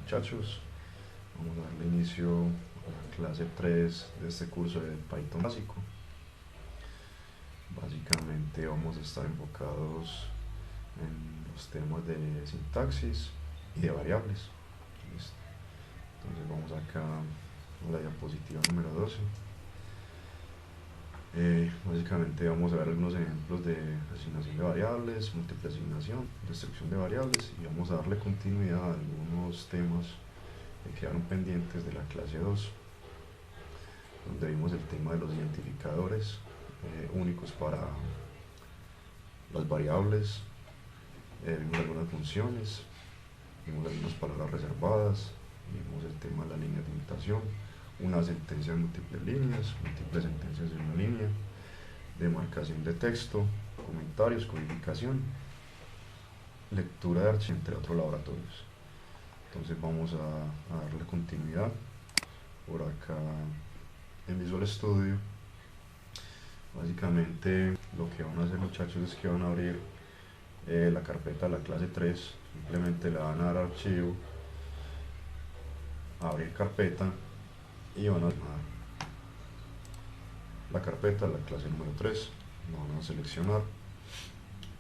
muchachos, vamos a darle inicio a la clase 3 de este curso de Python básico. Básicamente vamos a estar enfocados en los temas de sintaxis y de variables. ¿Listo? Entonces vamos acá a la diapositiva número 12. Básicamente vamos a ver algunos ejemplos de asignación de variables, múltiple asignación, destrucción de variables, y vamos a darle continuidad a algunos temas que quedaron pendientes de la clase 2, donde vimos el tema de los identificadores únicos para las variables, vimos algunas funciones, vimos algunas palabras reservadas, vimos el tema de la línea de imitación, una sentencia de múltiples líneas, múltiples sentencias de una línea, demarcación de texto, comentarios, codificación, lectura de archivos, entre otros laboratorios. Entonces vamos a darle continuidad por acá en Visual Studio. Básicamente lo que van a hacer, muchachos, es que van a abrir la carpeta de la clase 3, simplemente le van a dar archivo, abrir carpeta, y van a la carpeta de la clase número 3, lo van a seleccionar.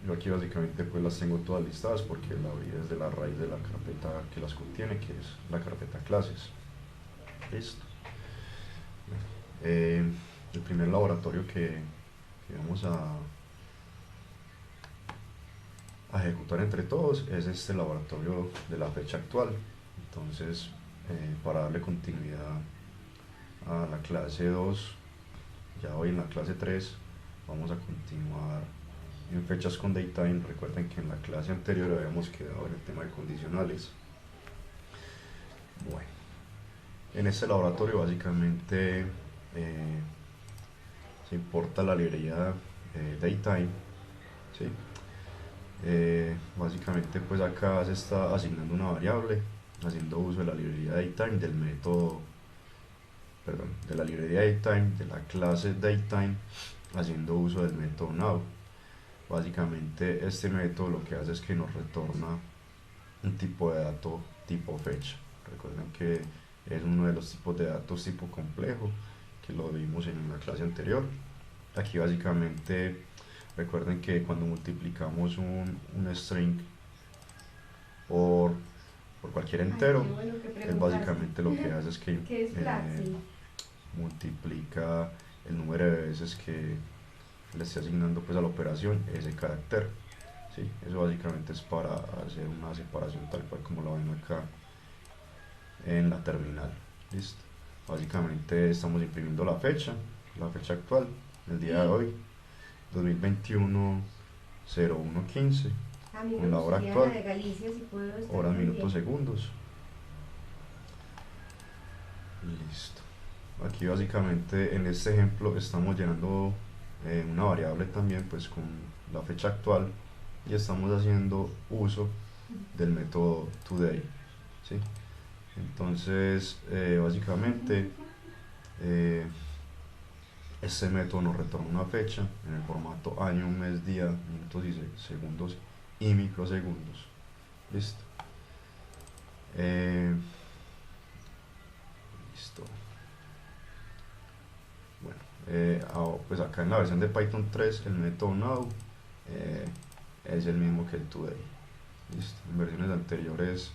Yo aquí básicamente pues las tengo todas listadas porque la abrí desde la raíz de la carpeta que las contiene, que es la carpeta clases. Listo. El primer laboratorio que vamos a ejecutar entre todos es este laboratorio de la fecha actual. Entonces, para darle continuidad a la clase 2, ya hoy en la clase 3 vamos a continuar en fechas con datetime. Recuerden que en la clase anterior habíamos quedado en el tema de condicionales. Bueno, en este laboratorio básicamente se importa la librería datetime, ¿sí? Básicamente pues acá se está asignando una variable haciendo uso de la librería datetime del método, perdón, de la librería datetime de la clase datetime haciendo uso del método now. Básicamente este método lo que hace es que nos retorna un tipo de dato tipo fecha. Recuerden que es uno de los tipos de datos tipo complejo que lo vimos en la clase anterior. Aquí básicamente recuerden que cuando multiplicamos un string por cualquier entero, él básicamente lo que hace es que multiplica el número de veces que le esté asignando pues a la operación ese carácter. ¿Sí? Eso básicamente es para hacer una separación tal cual como lo ven acá en la terminal. ¿Listo? Básicamente estamos imprimiendo la fecha actual, el día de hoy, 2021 0115, con la hora actual, horas, minutos, segundos. Listo. Aquí básicamente en este ejemplo estamos llenando una variable también pues con la fecha actual, y estamos haciendo uso del método today, ¿sí? Entonces básicamente este método nos retorna una fecha en el formato año, mes, día, minutos y segundos y microsegundos. Listo. Listo. Bueno, pues acá en la versión de Python 3 el método now es el mismo que el today. Listo. En versiones anteriores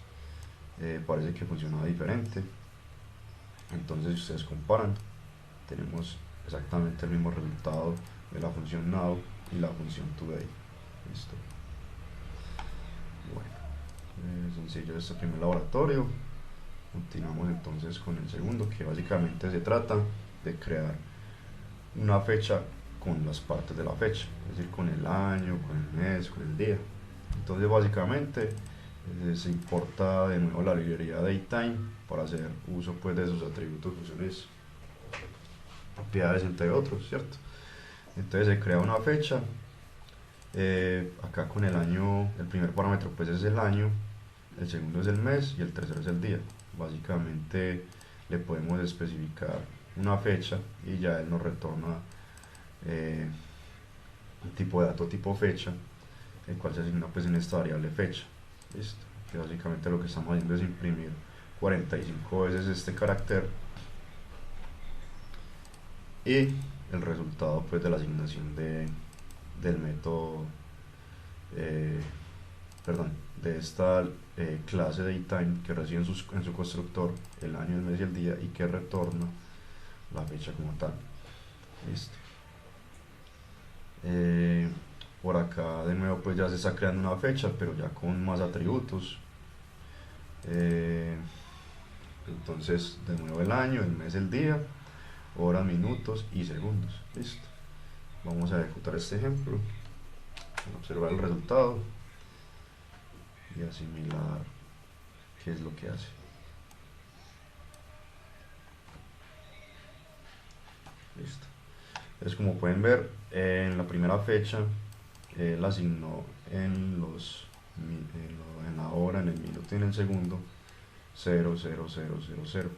parece que funcionaba diferente. Entonces, si ustedes comparan, tenemos exactamente el mismo resultado de la función now y la función today. Listo. Bueno, sencillo este primer laboratorio. Continuamos entonces con el segundo, que básicamente se trata de crear una fecha con las partes de la fecha, es decir, con el año, con el mes, con el día. Entonces básicamente se importa de nuevo la librería datetime para hacer uso pues de sus atributos, funciones, propiedades, entre otros, ¿cierto? Entonces se crea una fecha, acá con el año, el primer parámetro pues es el año, el segundo es el mes y el tercero es el día. Básicamente le podemos especificar una fecha y ya él nos retorna un tipo de dato tipo fecha, el cual se asigna pues en esta variable fecha. Listo. Que básicamente lo que estamos haciendo es imprimir 45 veces este carácter, y el resultado pues de la asignación del método, perdón, de esta clase datetime, que recibe en su constructor el año, el mes y el día, y que retorna la fecha como tal. Listo. Por acá de nuevo pues ya se está creando una fecha, pero ya con más atributos. Entonces de nuevo el año, el mes, el día, horas, minutos y segundos. Listo. Vamos a ejecutar este ejemplo, observar el resultado y asimilar qué es lo que hace. Listo. Entonces, como pueden ver, en la primera fecha él asignó en la hora, en el minuto y en el segundo 0, 0, 0, 0, 0.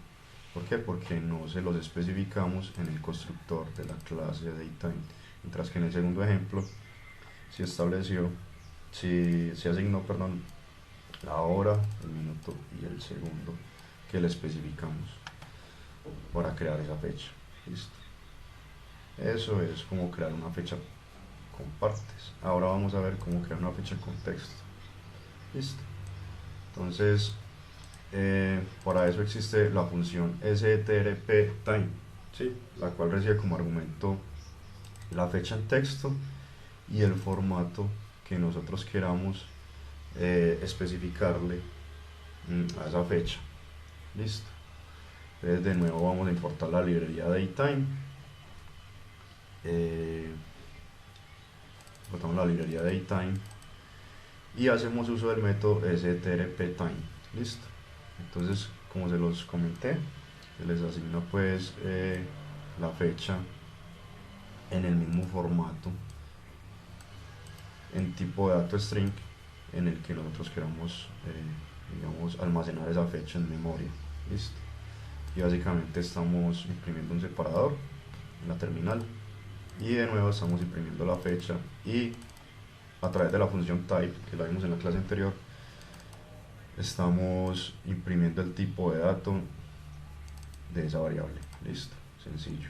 ¿Por qué? Porque no se los especificamos en el constructor de la clase datetime. Mientras que en el segundo ejemplo se estableció, se asignó, perdón, la hora, el minuto y el segundo que le especificamos para crear esa fecha. Listo. Eso es como crear una fecha con partes. Ahora vamos a ver cómo crear una fecha con texto. Listo. Entonces, para eso existe la función strpTime, ¿sí? La cual recibe como argumento la fecha en texto y el formato que nosotros queramos especificarle a esa fecha. Listo. Entonces de nuevo vamos a importar la librería datetime. Importamos la librería datetime y hacemos uso del método strpTime. Listo. Entonces, como se los comenté, se les asigna pues la fecha en el mismo formato, en tipo de dato string, en el que nosotros queramos digamos, almacenar esa fecha en memoria. Listo. Y básicamente estamos imprimiendo un separador en la terminal y de nuevo estamos imprimiendo la fecha, y a través de la función type que la vimos en la clase anterior estamos imprimiendo el tipo de dato de esa variable. Listo, sencillo.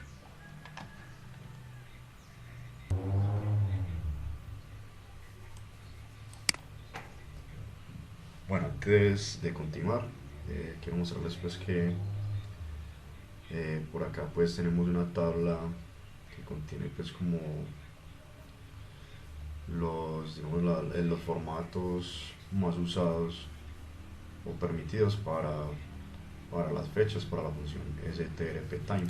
Bueno, antes de continuar, quiero mostrarles pues que por acá pues tenemos una tabla que contiene pues como digamos, los formatos más usados o permitidos para las fechas, para la función strpTime.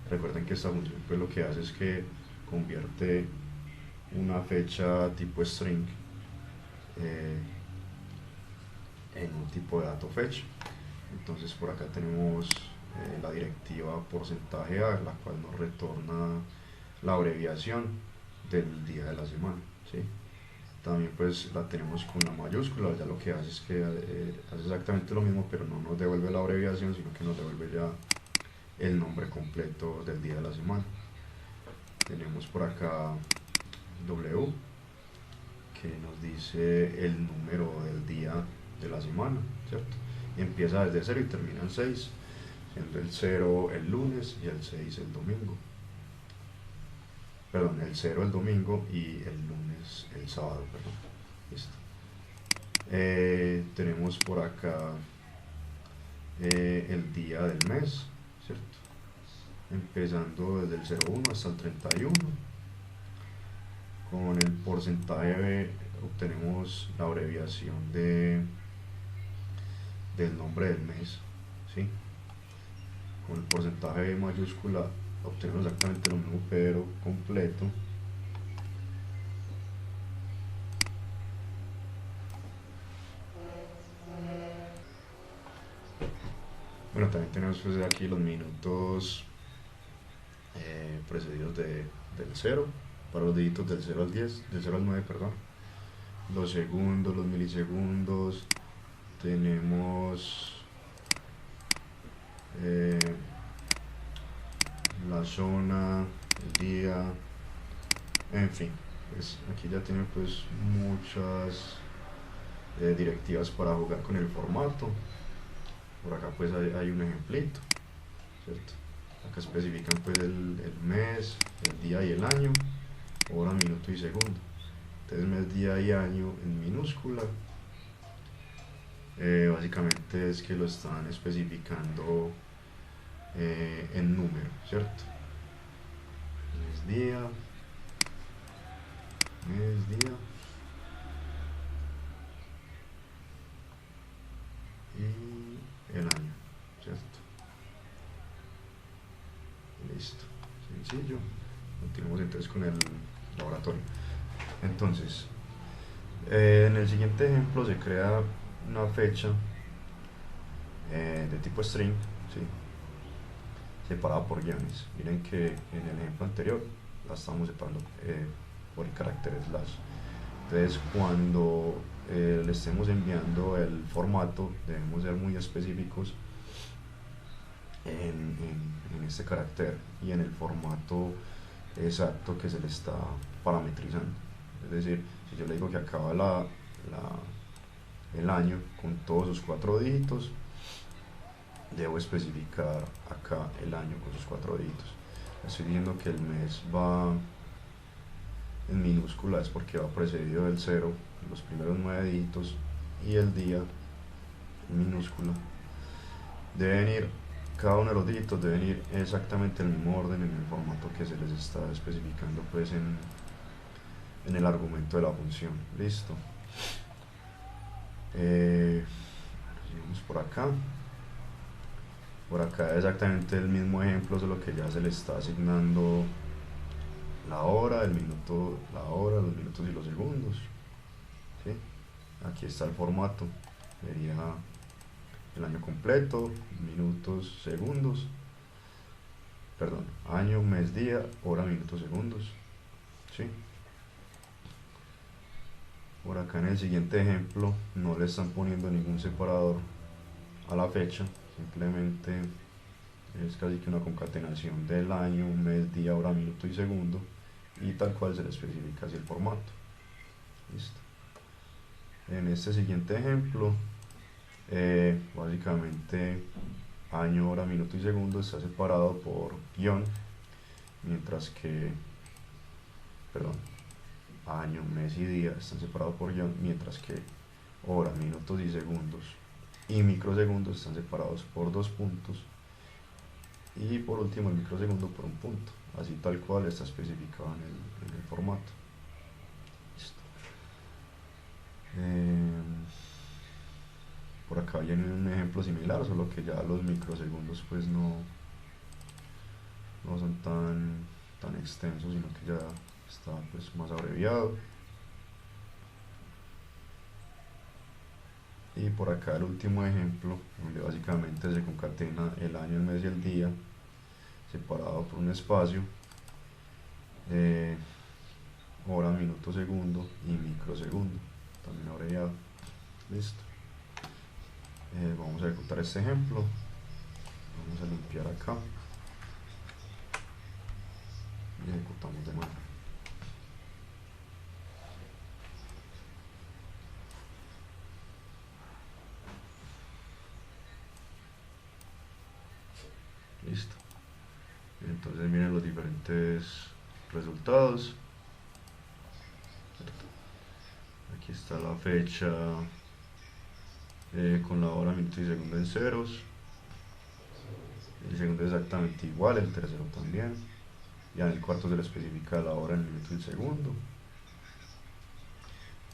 Recuerden que esta función pues lo que hace es que convierte una fecha tipo string en un tipo de dato fecha. Entonces por acá tenemos la directiva porcentaje a, la cual nos retorna la abreviación del día de la semana, ¿sí? También pues la tenemos con la mayúscula, ya lo que hace es que hace exactamente lo mismo, pero no nos devuelve la abreviación, sino que nos devuelve ya el nombre completo del día de la semana. Tenemos por acá W, que nos dice el número del día de la semana, ¿cierto? Y empieza desde 0 y termina en 6, siendo el 0 el lunes y el 6 el domingo. Perdón, el 0 el domingo y el lunes el sábado, perdón. Listo. Tenemos por acá el día del mes, ¿cierto? Empezando desde el 01 hasta el 31. Con el porcentaje obtenemos la abreviación del nombre del mes, ¿sí? Con el porcentaje mayúscula obtenemos exactamente lo mismo pero completo. Bueno, también tenemos pues aquí los minutos precedidos del 0, para los dígitos del 0 al 10, del 0 al 9, perdón. Los segundos, los milisegundos, tenemos la zona, el día, en fin, pues aquí ya tienen pues muchas directivas para jugar con el formato. por acá pues hay un ejemplito, ¿cierto? Acá especifican pues el mes, el día y el año, hora, minuto y segundo. Entonces mes, día y año en minúscula, básicamente es que lo están especificando en número, ¿cierto? Día, mes, día y el año, ¿cierto? Listo, sencillo. Continuamos entonces con el laboratorio. Entonces, en el siguiente ejemplo se crea una fecha de tipo string, ¿sí? Separada por guiones. Miren que en el ejemplo anterior la estamos separando por el carácter slash. Entonces, cuando le estemos enviando el formato, debemos ser muy específicos en este carácter y en el formato exacto que se le está parametrizando. Es decir, si yo le digo que acaba el año con todos sus 4 dígitos, debo especificar acá el año con sus 4 dígitos. Estoy diciendo que el mes va en minúscula, es porque va precedido del 0, los primeros 9 dígitos, y el día en minúscula. Deben ir, cada uno de los dígitos deben ir exactamente en el mismo orden en el formato que se les está especificando pues en el argumento de la función. Listo. Seguimos por acá. Por acá es exactamente el mismo ejemplo, solo que ya se le está asignando la hora, el minuto, la hora, los minutos y los segundos. ¿Sí? Aquí está el formato. Sería el año completo, minutos, segundos. Perdón, año, mes, día, hora, minutos, segundos. ¿Sí? Por acá en el siguiente ejemplo no le están poniendo ningún separador a la fecha, simplemente es casi que una concatenación del año, mes, día, hora, minuto y segundo, y tal cual se le especifica así el formato. Listo. En este siguiente ejemplo, básicamente año, hora, minuto y segundo está separado por guión, mientras que, perdón, año, mes y día están separados por guión, mientras que hora, minutos y segundos y microsegundos están separados por 2 puntos, y por último el microsegundo por un punto, así tal cual está especificado en el formato. Listo. Por acá viene un ejemplo similar, solo que ya los microsegundos pues no son tan extensos, sino que ya está pues más abreviado. Y por acá el último ejemplo, donde básicamente se concatena el año, el mes y el día, separado por un espacio, hora, minuto, segundo y microsegundo, también abreviado. Listo. Vamos a ejecutar este ejemplo. Vamos a limpiar acá y ejecutamos de nuevo. Listo. Entonces miren los diferentes resultados. Aquí está la fecha con la hora, minuto y segundo en ceros. El segundo es exactamente igual, el tercero también. Ya en el cuarto se le especifica la hora, el minuto y el segundo.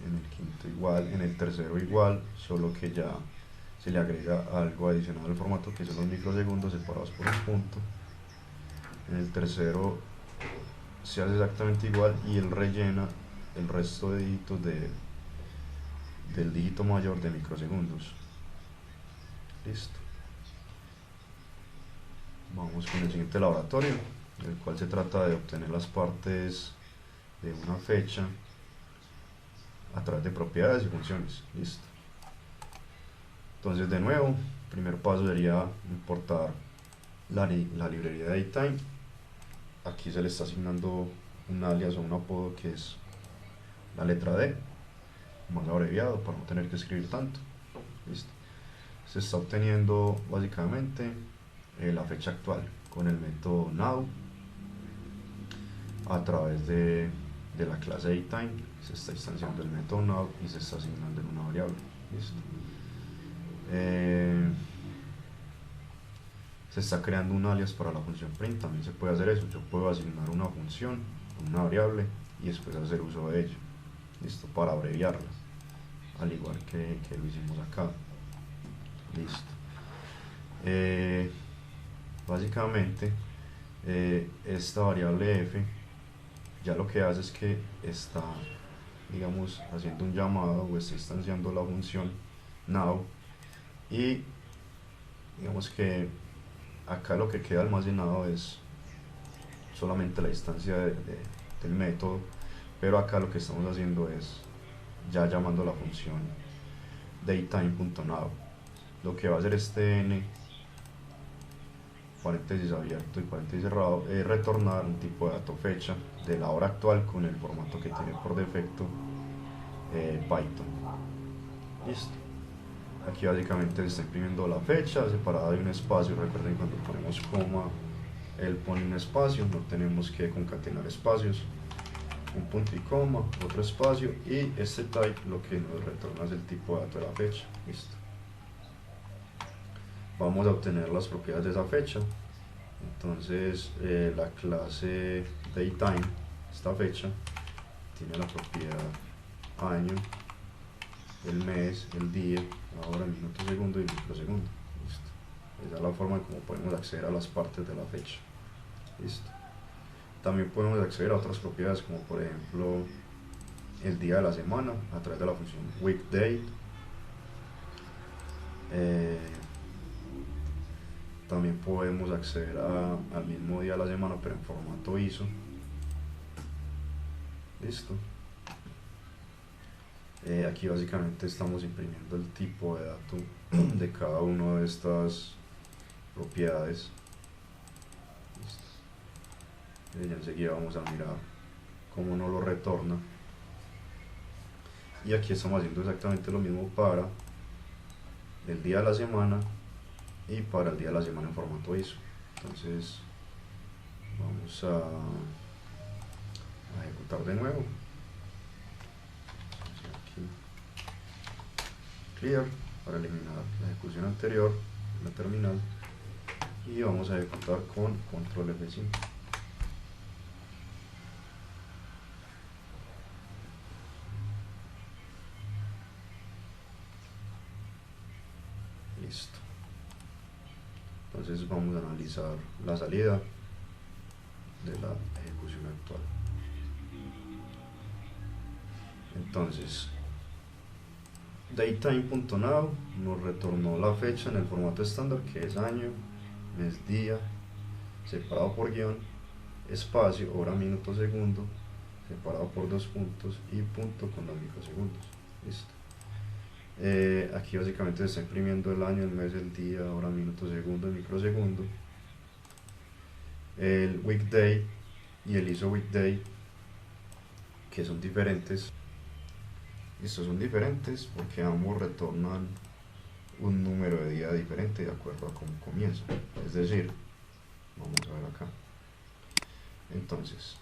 En el quinto igual, en el tercero igual, solo que ya se le agrega algo adicional al formato, que son los microsegundos separados por un punto. En el tercero se hace exactamente igual y él rellena el resto de dígitos del dígito mayor de microsegundos. Listo. Vamos con el siguiente laboratorio, el cual se trata de obtener las partes de una fecha a través de propiedades y funciones. Listo. Entonces de nuevo, el primer paso sería importar la librería de datetime. Aquí se le está asignando un alias o un apodo que es la letra D, más abreviado para no tener que escribir tanto. Listo. se está obteniendo básicamente la fecha actual con el método now a través de la clase datetime. Se está instanciando el método now y se está asignando en una variable. ¿Listo? Se está creando un alias para la función print. También se puede hacer eso. Yo puedo asignar una función, una variable, y después hacer uso de ella. Listo, para abreviarla, al igual que lo hicimos acá. Listo. Básicamente esta variable f ya lo que hace es que está, digamos, haciendo un llamado o está instanciando la función now, y digamos que acá lo que queda almacenado es solamente la instancia del método, pero acá lo que estamos haciendo es ya llamando la función datetime.now. Lo que va a hacer este n, paréntesis abierto y paréntesis cerrado, es retornar un tipo de dato fecha de la hora actual con el formato que tiene por defecto Python. Listo. Aquí básicamente se está imprimiendo la fecha separada de un espacio. Recuerden, cuando ponemos coma, él pone un espacio, no tenemos que concatenar espacios. Un punto y coma, otro espacio, y este type lo que nos retorna es el tipo de dato de la fecha. Listo. Vamos a obtener las propiedades de esa fecha. Entonces la clase datetime, esta fecha, tiene la propiedad año, el mes, el día, la hora, minuto, segundo y microsegundo. Listo. Esa es la forma en cómo podemos acceder a las partes de la fecha. Listo. También podemos acceder a otras propiedades, como por ejemplo el día de la semana a través de la función weekday. También podemos acceder al mismo día de la semana, pero en formato ISO. Listo. Aquí básicamente estamos imprimiendo el tipo de dato de cada una de estas propiedades. Listo. Ya enseguida vamos a mirar cómo nos lo retorna. Y aquí estamos haciendo exactamente lo mismo para el día de la semana y para el día de la semana en formato ISO. Entonces vamos a ejecutar de nuevo. Aquí, clear, para eliminar la ejecución anterior en la terminal, y vamos a ejecutar con control F5. Listo. Entonces vamos a analizar la salida de la ejecución actual. Entonces datetime.now nos retornó la fecha en el formato estándar, que es año, mes, día, separado por guión, espacio, hora, minuto, segundo, separado por dos puntos y punto con los microsegundos. Listo. Aquí básicamente se está imprimiendo el año, el mes, el día, hora, minuto, segundo, el microsegundo, el weekday y el ISO weekday, que son diferentes. Estos son diferentes porque ambos retornan un número de día diferente de acuerdo a cómo comienza. Es decir, vamos a ver acá. Entonces,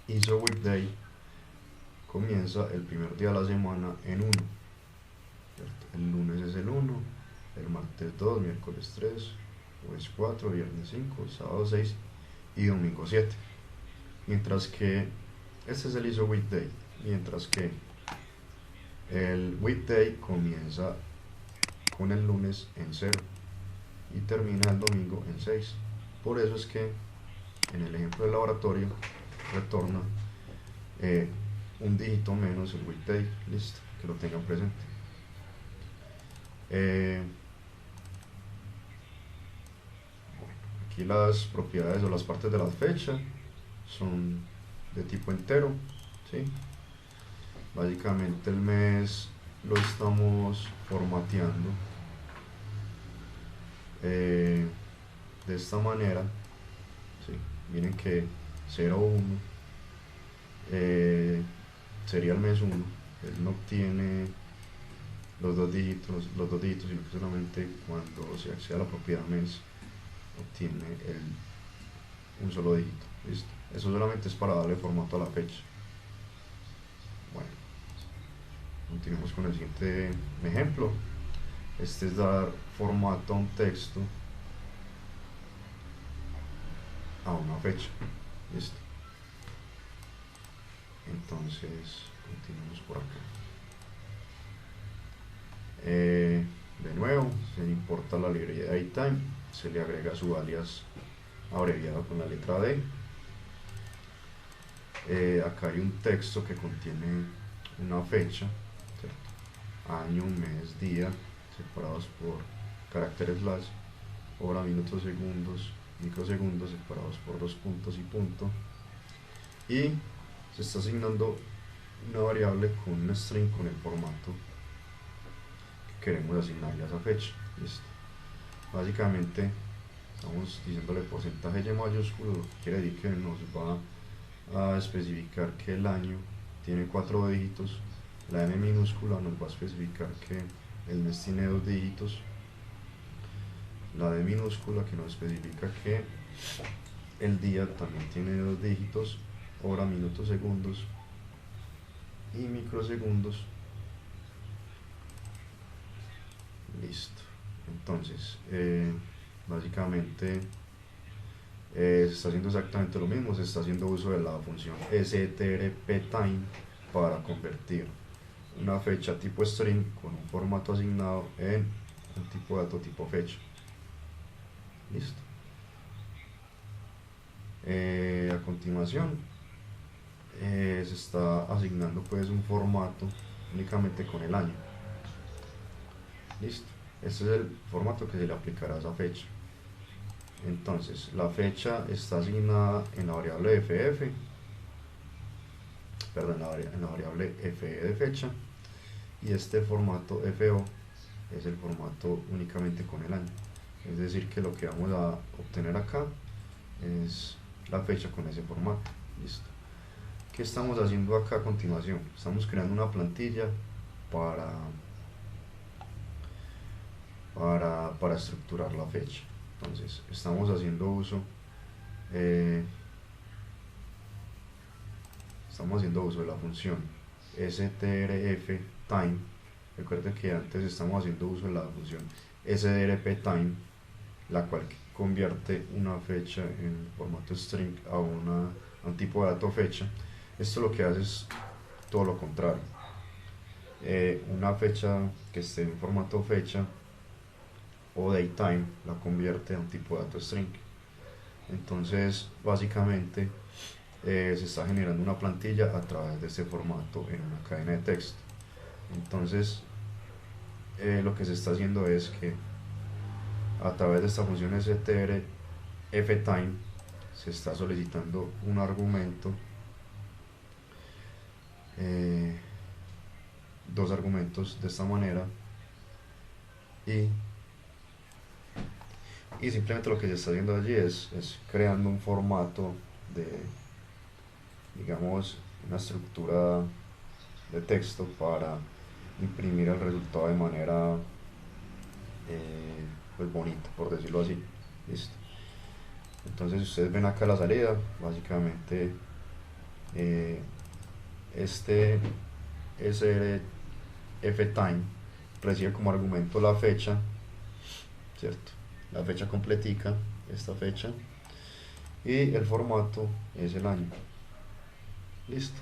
ISO weekday comienza el primer día de la semana en 1. El lunes es el 1, el martes 2, miércoles 3, jueves 4, viernes 5, sábado 6 y domingo 7. Mientras que este es el ISO weekday, mientras que el weekday comienza con el lunes en 0 y termina el domingo en 6. Por eso es que en el ejemplo del laboratorio retorna un dígito menos el weekday. Listo, que lo tengan presente. Aquí las propiedades o las partes de la fecha son de tipo entero, ¿sí? Básicamente el mes lo estamos formateando de esta manera, ¿sí? Miren que 01 sería el mes 1, él no obtiene los dos dígitos, sino que solamente cuando se accede a la propiedad mes obtiene un solo dígito. ¿Listo? Eso solamente es para darle formato a la fecha. Bueno, continuemos con el siguiente ejemplo. Este es dar formato a un texto a una fecha. ¿Listo? Entonces, continuemos por acá. De nuevo, se le importa la librería de datetime, se le agrega su alias abreviado con la letra D. Acá hay un texto que contiene una fecha, ¿cierto? Año, mes, día, separados por caracteres slash, hora, minutos, segundos, microsegundos, separados por dos puntos y punto. Y se está asignando una variable con un string con el formato que queremos asignarle a esa fecha. ¿Listo? Básicamente estamos diciéndole porcentaje Y mayúsculo, lo que quiere decir que nos va a especificar que el año tiene 4 dígitos, la M minúscula nos va a especificar que el mes tiene 2 dígitos, la D minúscula que nos especifica que el día también tiene 2 dígitos, hora, minutos, segundos y microsegundos. Listo. Entonces, básicamente se está haciendo exactamente lo mismo, se está haciendo uso de la función strptime para convertir una fecha tipo string con un formato asignado en un tipo de dato tipo fecha. Listo. A continuación se está asignando pues un formato únicamente con el año. Listo. Este es el formato que se le aplicará a esa fecha. Entonces, la fecha está asignada en la variable ff, perdón, en la variable fe de fecha, y este formato fo es el formato únicamente con el año. Es decir, que lo que vamos a obtener acá es la fecha con ese formato. Listo. ¿Qué estamos haciendo acá a continuación? Estamos creando una plantilla para estructurar la fecha. Entonces, estamos haciendo uso de la función strftime. Recuerden que antes estamos haciendo uso de la función srptime, la cual convierte una fecha en formato string a un tipo de dato fecha. Esto lo que hace es todo lo contrario. Una fecha que esté en formato fecha o datetime la convierte a un tipo de dato string. Entonces, básicamente se está generando una plantilla a través de este formato en una cadena de texto. Entonces, lo que se está haciendo es que a través de esta función strftime se está solicitando un argumento, dos argumentos de esta manera, y simplemente lo que se está haciendo allí es creando un formato de, digamos, una estructura de texto para imprimir el resultado de manera pues bonita, por decirlo así. Listo. Entonces, ustedes ven acá la salida, básicamente este srftime recibe como argumento la fecha, ¿cierto? La fecha completica, esta fecha, y el formato es el año. Listo.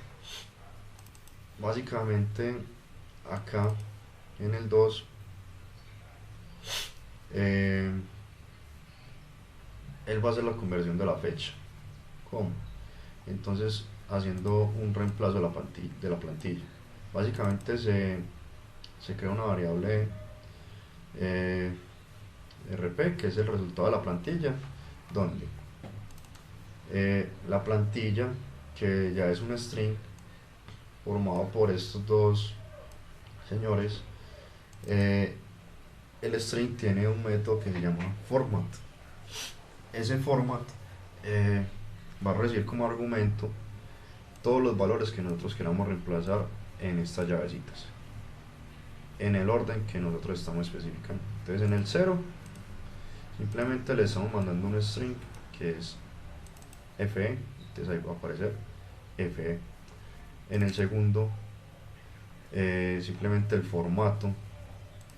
Básicamente acá en el 2 él va a hacer la conversión de la fecha. ¿Cómo? Entonces, haciendo un reemplazo de la plantilla. Básicamente se crea una variable rp, que es el resultado de la plantilla, donde la plantilla, que ya es un string formado por estos dos señores, el string tiene un método que se llama format. Ese format va a recibir como argumento todos los valores que nosotros queramos reemplazar en estas llavecitas. en el orden que nosotros estamos especificando. Entonces en el 0 simplemente le estamos mandando un string que es fe, entonces ahí va a aparecer fe. En el segundo simplemente el formato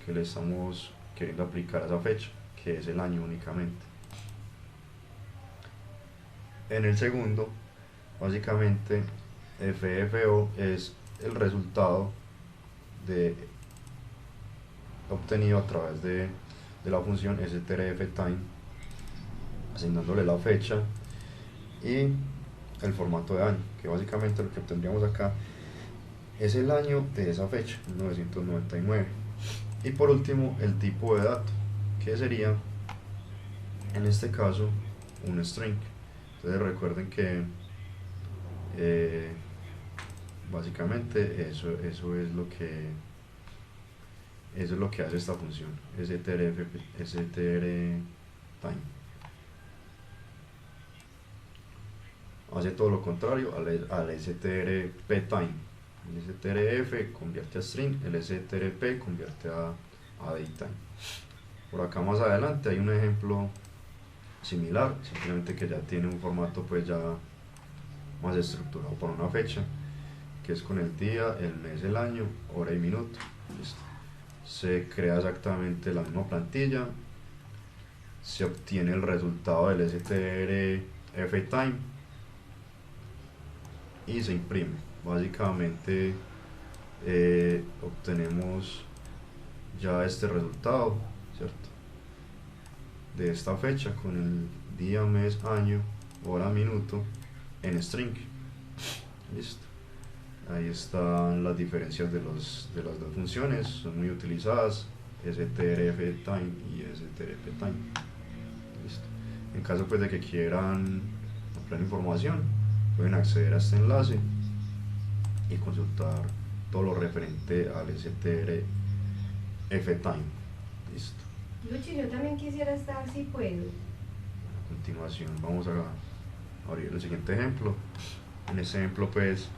que le estamos queriendo aplicar a esa fecha, que es el año únicamente. En el segundo, básicamente FFO es el resultado obtenido a través de la función strftime, asignándole la fecha y el formato de año, que básicamente lo que obtendríamos acá es el año de esa fecha, 1999. Y por último, el tipo de dato, que sería en este caso un string. Entonces recuerden que básicamente eso es lo que hace esta función strtime. Hace todo lo contrario al strptime. El strf convierte a string, el strp convierte a datetime. Por acá más adelante hay un ejemplo similar, simplemente que ya tiene un formato pues ya más estructurado para una fecha, que es con el día, el mes, el año, hora y minuto. Listo. Se crea exactamente la misma plantilla, se obtiene el resultado del strftime y se imprime. Básicamente obtenemos ya este resultado, ¿cierto?, de esta fecha con el día, mes, año, hora, minuto en string. Listo. Ahí están las diferencias de las dos funciones, son muy utilizadas, strftime y strptime. Listo. En caso pues de que quieran ampliar información, pueden acceder a este enlace y consultar todo lo referente al strftime. Listo. Luchi, yo también quisiera estar si puedo. A continuación vamos a abrir el siguiente ejemplo. En este ejemplo pues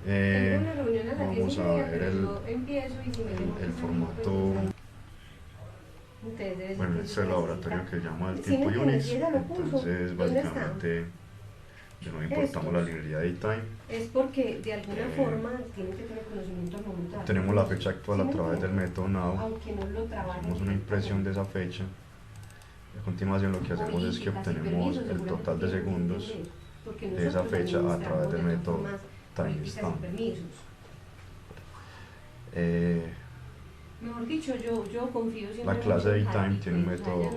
Tengo una reunión a las vamos 10:30, a ver pero yo empiezo y si me tengo que el salir, formato. Ustedes Bueno, este es el laboratorio que se llama el tipo me Unix. entiendes, lo puso. Entonces ¿Dónde básicamente de nuevo importamos la librería datetime. Es porque de alguna forma tienen que tener conocimiento al momento. Obtenemos la fecha actual a través del método now. Aunque no lo trabajen. Hacemos una impresión de esa fecha. A continuación lo que hacemos es que obtenemos el total de segundos de esa fecha a través del método timestamp. Mejor dicho, yo confío siempre. La clase datetime tiene un método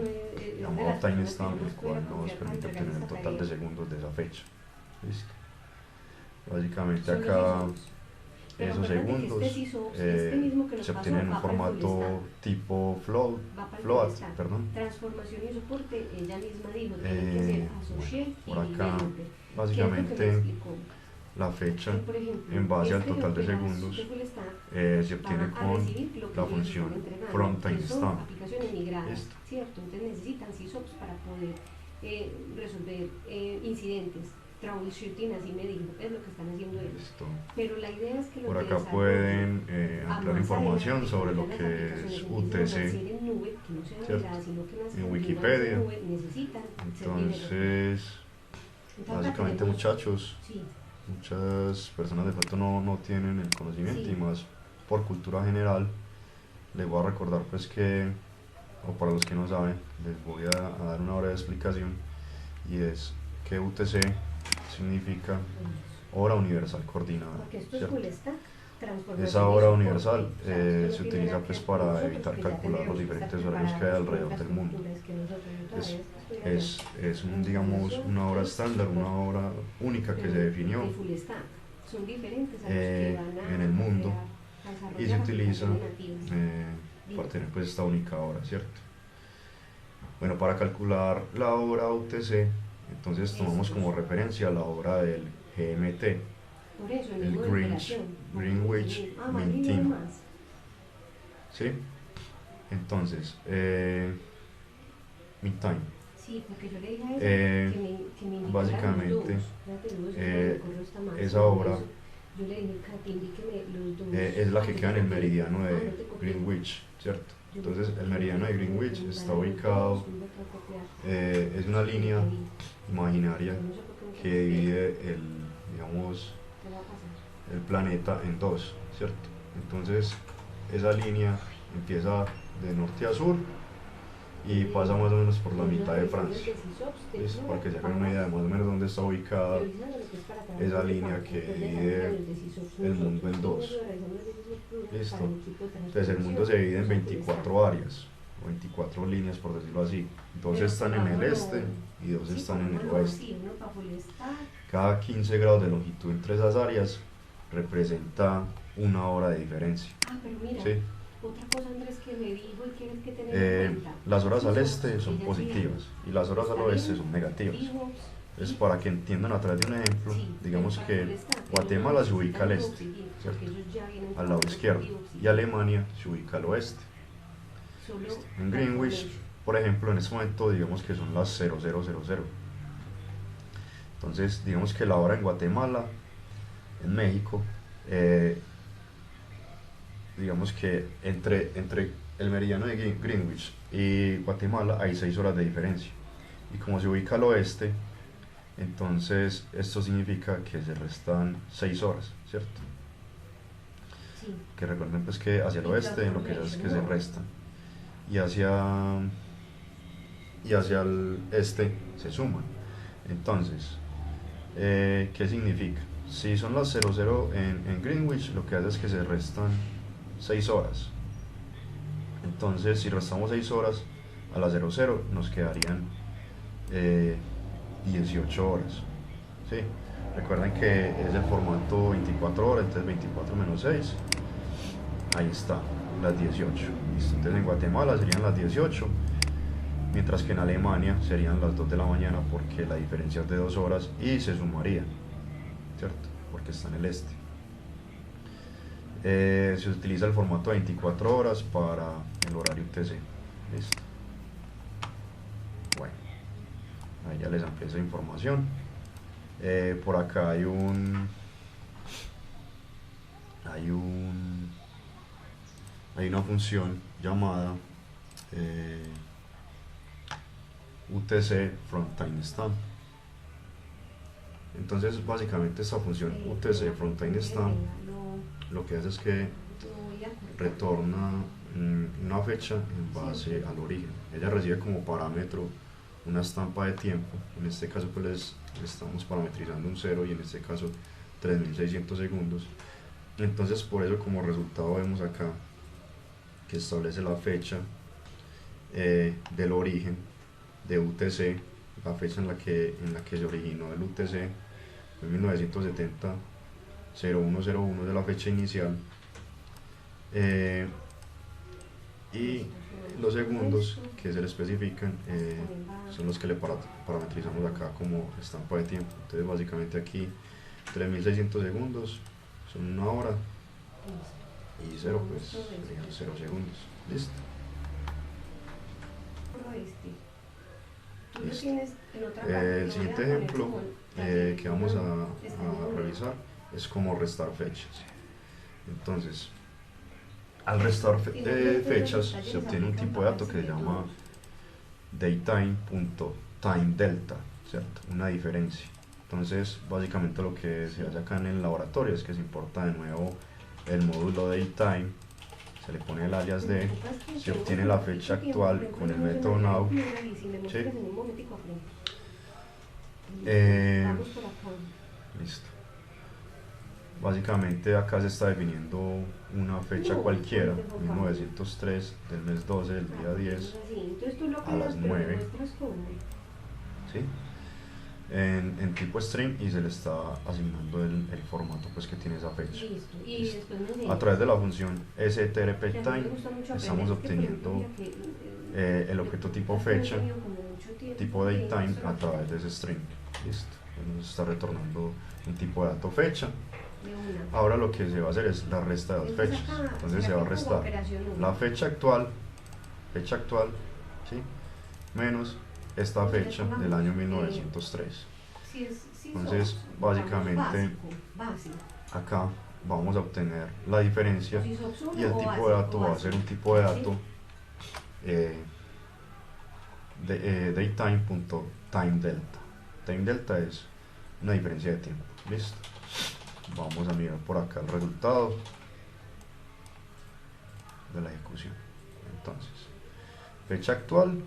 llamado timestamp, el cual nos permite obtener el total de segundos de esa fecha. Listo. Básicamente acá esos segundos se obtienen en un formato tipo float, perdón. Transformación y soporte, ella misma dijo, tiene que ser associate y por acá developer. básicamente la fecha en base al total de segundos se obtiene con la función frontTimestamp. Listo. ¿Cierto? Entonces necesitan sysops para poder resolver incidentes. Troubleshooting, así me dijo, es lo que están haciendo ellos. Listo. Pero la idea es que por acá pueden ampliar información sobre lo que es UTC, en Wikipedia. Entonces básicamente, muchachos, muchas personas de pronto no tienen el conocimiento, y más por cultura general les voy a recordar pues que, o para los que no saben, les voy a dar una breve explicación, y es que UTC significa hora universal coordinada, ¿cierto? Esa hora universal se utiliza pues para evitar calcular los diferentes horarios que hay alrededor del mundo. Es digamos una hora estándar, una hora única que se definió en el mundo y se utiliza para tener pues esta única hora, ¿cierto? Bueno, para calcular la hora UTC, entonces tomamos como referencia la hora del GMT, el Greenwich Mean Time. ¿Sí? Entonces, Mean Time. Básicamente, esa hora Yo le dije, Katy, indíqueme los dos. Es la que queda en el meridiano No de te copié. Greenwich, ¿cierto? Yo Entonces no- el meridiano de Greenwich yo está no- ubicado, yo no te voy a copiar. es una línea imaginaria Yo no sé por qué me que copié. divide el, digamos, ¿Qué va a pasar? el planeta en dos, ¿cierto? Entonces esa línea empieza de norte a sur y pasa más o menos por la mitad de Francia. ¿Listo? Para que se hagan una idea de más o menos dónde está ubicada esa línea que divide el mundo en dos. ¿Listo? Entonces el mundo se divide en 24 áreas, o 24 líneas por decirlo así. Dos están en el este y dos están en el oeste. Cada 15 grados de longitud entre esas áreas representa una hora de diferencia. Ah, pero mira, ¿Sí? otra cosa, Andrés, que me dijo y tienes que tener en cuenta. Las horas al este son Ella sí, positivas y las horas al oeste son negativas. fijo, Es para que entiendan a través de un ejemplo, sí, digamos pero que para molestar, Guatemala se no ubica al necesitan este, oxígeno, ¿cierto? porque ellos ya vienen Al lado con izquierdo, oxígeno. y Alemania se ubica al oeste. Solo En Greenwich, por ejemplo, en este momento digamos que son las 0000. Entonces, digamos que la hora en Guatemala, en México, digamos que entre el meridiano de Greenwich y Guatemala hay 6 horas de diferencia. Y como se ubica al oeste, entonces esto significa que se restan 6 horas, ¿cierto? sí, Que recuerden pues que hacia el oeste lo que se hace es que se restan. Y hacia el este se suman. Entonces, ¿qué significa? Si son las 00 en Greenwich, lo que hace es que se restan 6 horas. Entonces, si restamos 6 horas a las 00, nos quedarían 18 horas. ¿Sí? Recuerden que es el formato 24 horas, entonces 24 menos 6. Ahí está, las 18. ¿Listo? Entonces en Guatemala serían las 18, mientras que en Alemania serían las 2 de la mañana porque la diferencia es de 2 horas y se sumaría, ¿cierto? Porque está en el este. Se utiliza el formato 24 horas para el horario UTC. Listo. Bueno, ahí ya les amplié esa información. Por acá hay una función llamada UTC from timestamp. Entonces básicamente esta función UTC from timestamp lo que hace es que retorna una fecha en base al origen. Ella recibe como parámetro una estampa de tiempo. En este caso pues les estamos parametrizando un 0 y en este caso 3600 segundos. Entonces por eso como resultado vemos acá que establece la fecha del origen de UTC, la fecha en la que se originó el UTC fue 1970 0101 de la fecha inicial, y los segundos que se le especifican son los que le parametrizamos acá como estampa de tiempo. Entonces básicamente aquí 3600 segundos son una hora y 0 pues serían 0 segundos. Listo. Listo. El siguiente ejemplo que vamos a revisar es cómo restar fechas. Entonces, al restar fechas se obtiene un tipo de dato que se llama datetime.timeDelta, ¿cierto? Una diferencia. Entonces, básicamente lo que se hace acá en el laboratorio es que se importa de nuevo el módulo datetime, se le pone el alias de, se obtiene la fecha actual con el método now. ¿Sí? Listo. Básicamente acá se está definiendo una fecha cualquiera, 1903 del mes 12 del día 10 a las 9, ¿sí? En tipo string, y se le está asignando el formato pues que tiene esa fecha. Listo. A través de la función strptime estamos obteniendo el objeto tipo fecha, tipo datetime a través de ese string. Listo. Nos está retornando un tipo de dato fecha. Ahora lo que se va a hacer es la resta de las fechas. Entonces se va a restar la fecha actual, ¿sí? Menos esta fecha del año 1903. Entonces básicamente acá vamos a obtener la diferencia Si SOPs uno y el o tipo base, de dato o va a base. ser un tipo de ¿Sí? dato datetime.timeDelta. Time delta es una diferencia de tiempo. Listo. Vamos a mirar por acá el resultado de la ejecución. Entonces, fecha actual,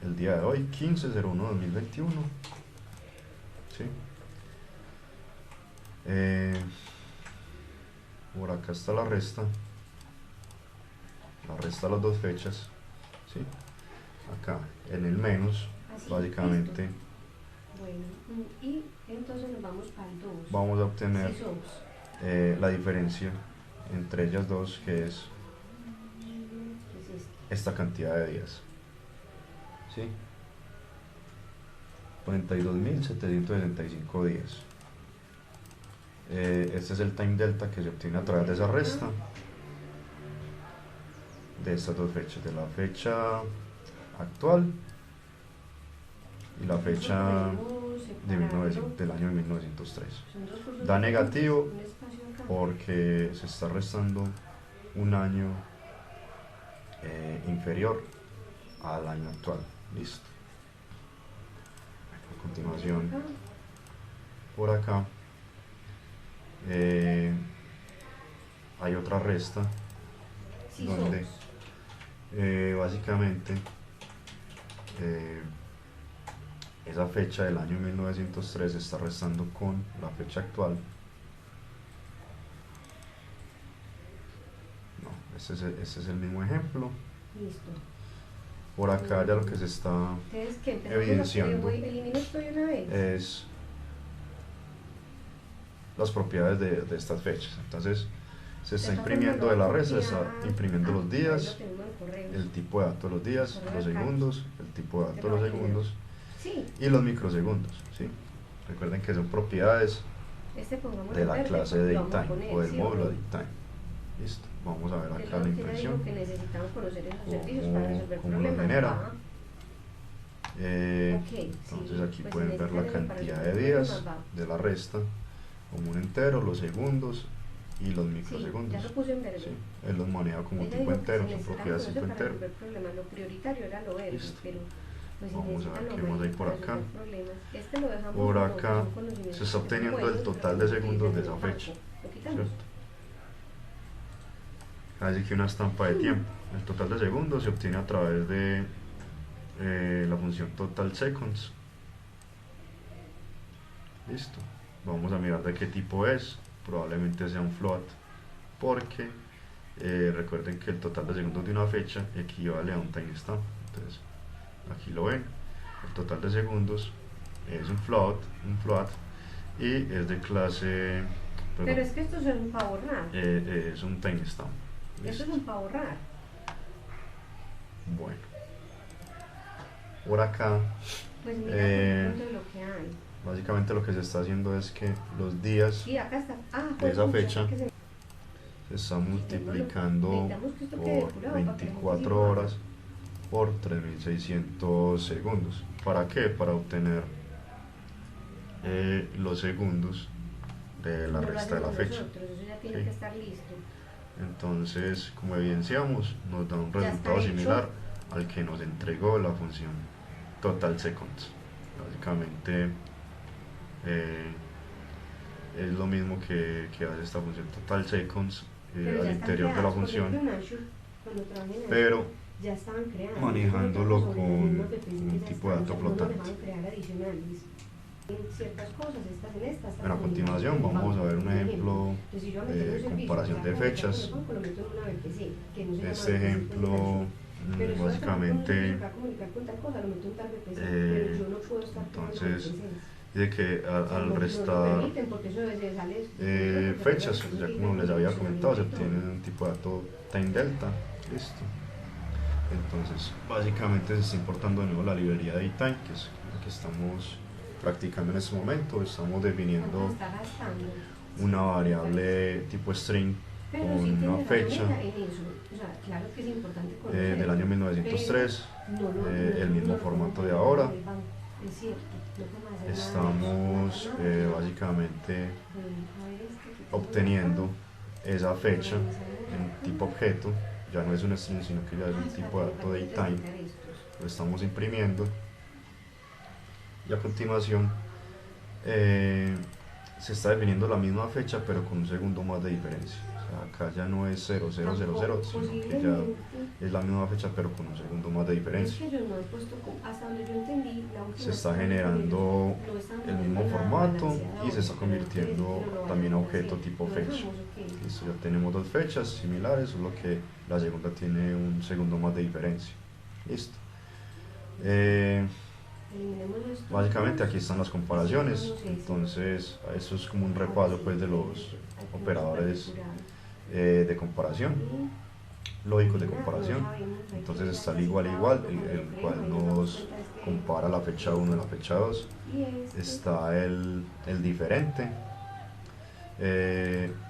el día de hoy, 15/01/2021. ¿Sí? Por acá está la resta de las dos fechas. ¿Sí? Acá en el menos, Así, básicamente listo. Bueno, y entonces nos vamos para el 2. vamos a obtener Si SOPs. la diferencia entre ellas dos, que es Es este. esta cantidad de días. ¿Sí? 42.765 días. Este es el time delta que se obtiene a través de esa resta de estas dos fechas, de la fecha actual y la fecha del año 1903. Da negativo porque se está restando un año inferior al año actual. Listo. A continuación, por acá hay otra resta Si donde SOPs. básicamente esa fecha del año 1903 se está restando con la fecha actual. No, este es el mismo ejemplo. Listo. Por acá ya lo que se está Entonces, ¿qué? evidenciando Elimino esto de una vez. es las propiedades de estas fechas. Entonces se está imprimiendo de la red, se está imprimiendo los días, el tipo de dato de los días, los segundos, el tipo de dato de los segundos Sí. y los microsegundos. ¿Sí? Recuerden que son propiedades de la clase DateTime o del módulo DateTime. Listo, vamos a ver acá la impresión. Que necesitamos conocer esos servicios para resolver cómo lo problemas. genera. Okay, Entonces sí, aquí pues pueden ver la cantidad de días de la resta como un entero, los segundos y los microsegundos. Sí, ya lo puse en verde. Sí, él los maneja como tipo entero, son propiedades tipo entero. Lo prioritario era lo verde, pero pues vamos a ver qué más hay por acá. Este lo dejamos por acá se está obteniendo el total de segundos de esa fecha, ¿cierto? Así que una estampa de tiempo. El total de segundos se obtiene a través de la función total seconds. Listo. Vamos a mirar de qué tipo es. Probablemente sea un float, porque recuerden que el total de segundos de una fecha equivale a un timestamp. Entonces aquí lo ven, el total de segundos es un float y es de clase, pero es que esto es un para borrar, es un timestamp. esto es un para borrar. Bueno, por acá pues mira, de lo que hay. Básicamente lo que se está haciendo es que los días acá está. de esa fecha se están multiplicando por 24 horas por 3600 segundos. ¿Para qué? Para obtener los segundos de la resta de la fecha. Eso ya tiene que estar listo. Entonces, como evidenciamos, nos da un resultado similar al que nos entregó la función total seconds. Básicamente es lo mismo que hace esta función total seconds al interior de la función, pero manejándolo con un tipo de dato flotante. Bueno, a continuación vamos a ver un ejemplo de comparación de fechas. Este ejemplo básicamente entonces dice que al restar fechas, ya como les había comentado, se obtiene un tipo de dato time delta. Listo. Entonces básicamente se está importando de nuevo la librería de time, que es la que estamos practicando en este momento. Estamos definiendo una variable tipo string con una fecha del año 1903, el mismo formato de ahora, Es cierto, no podemos hacer estamos nada de eso. básicamente A ver, este que tengo obteniendo acá, esa fecha organizamos en acá. tipo objeto, ya no es un string sino que ya es un tipo de Espérate, me dato falta datetime, quitar estos. lo estamos imprimiendo y a continuación eh, se está definiendo la misma fecha pero con un segundo más de diferencia. O sea, acá ya no es 0000, Tampoco, sino que ya posiblemente. es la misma fecha pero con un segundo más de Es diferencia. que ellos no han puesto, hasta donde yo entendí, la última Se vez está que hablé con ellos, generando no están el poniendo mismo nada formato balanceado y se hoy, está pero no quiere decir convirtiendo que no lo también a vayan a objeto hacer. tipo ¿Lo fecha. dejamos o qué? Listo, ya tenemos dos fechas similares, solo que la segunda tiene un segundo más de diferencia. Listo. Eliminemos estos Básicamente dos. aquí están las Y comparaciones, sigamos ese. entonces eso es como un Ahora repaso sí, pues de los diferente. Aquí operadores superdecorado. de comparación, Y lógicos de eliminar, no comparación. sabemos, hay que Entonces está dejarla el así igual para igual, abajo como el yo creo, cual ahí nos damos nos cuenta de compara la fecha 1 y la fecha 2. y este. Está el diferente.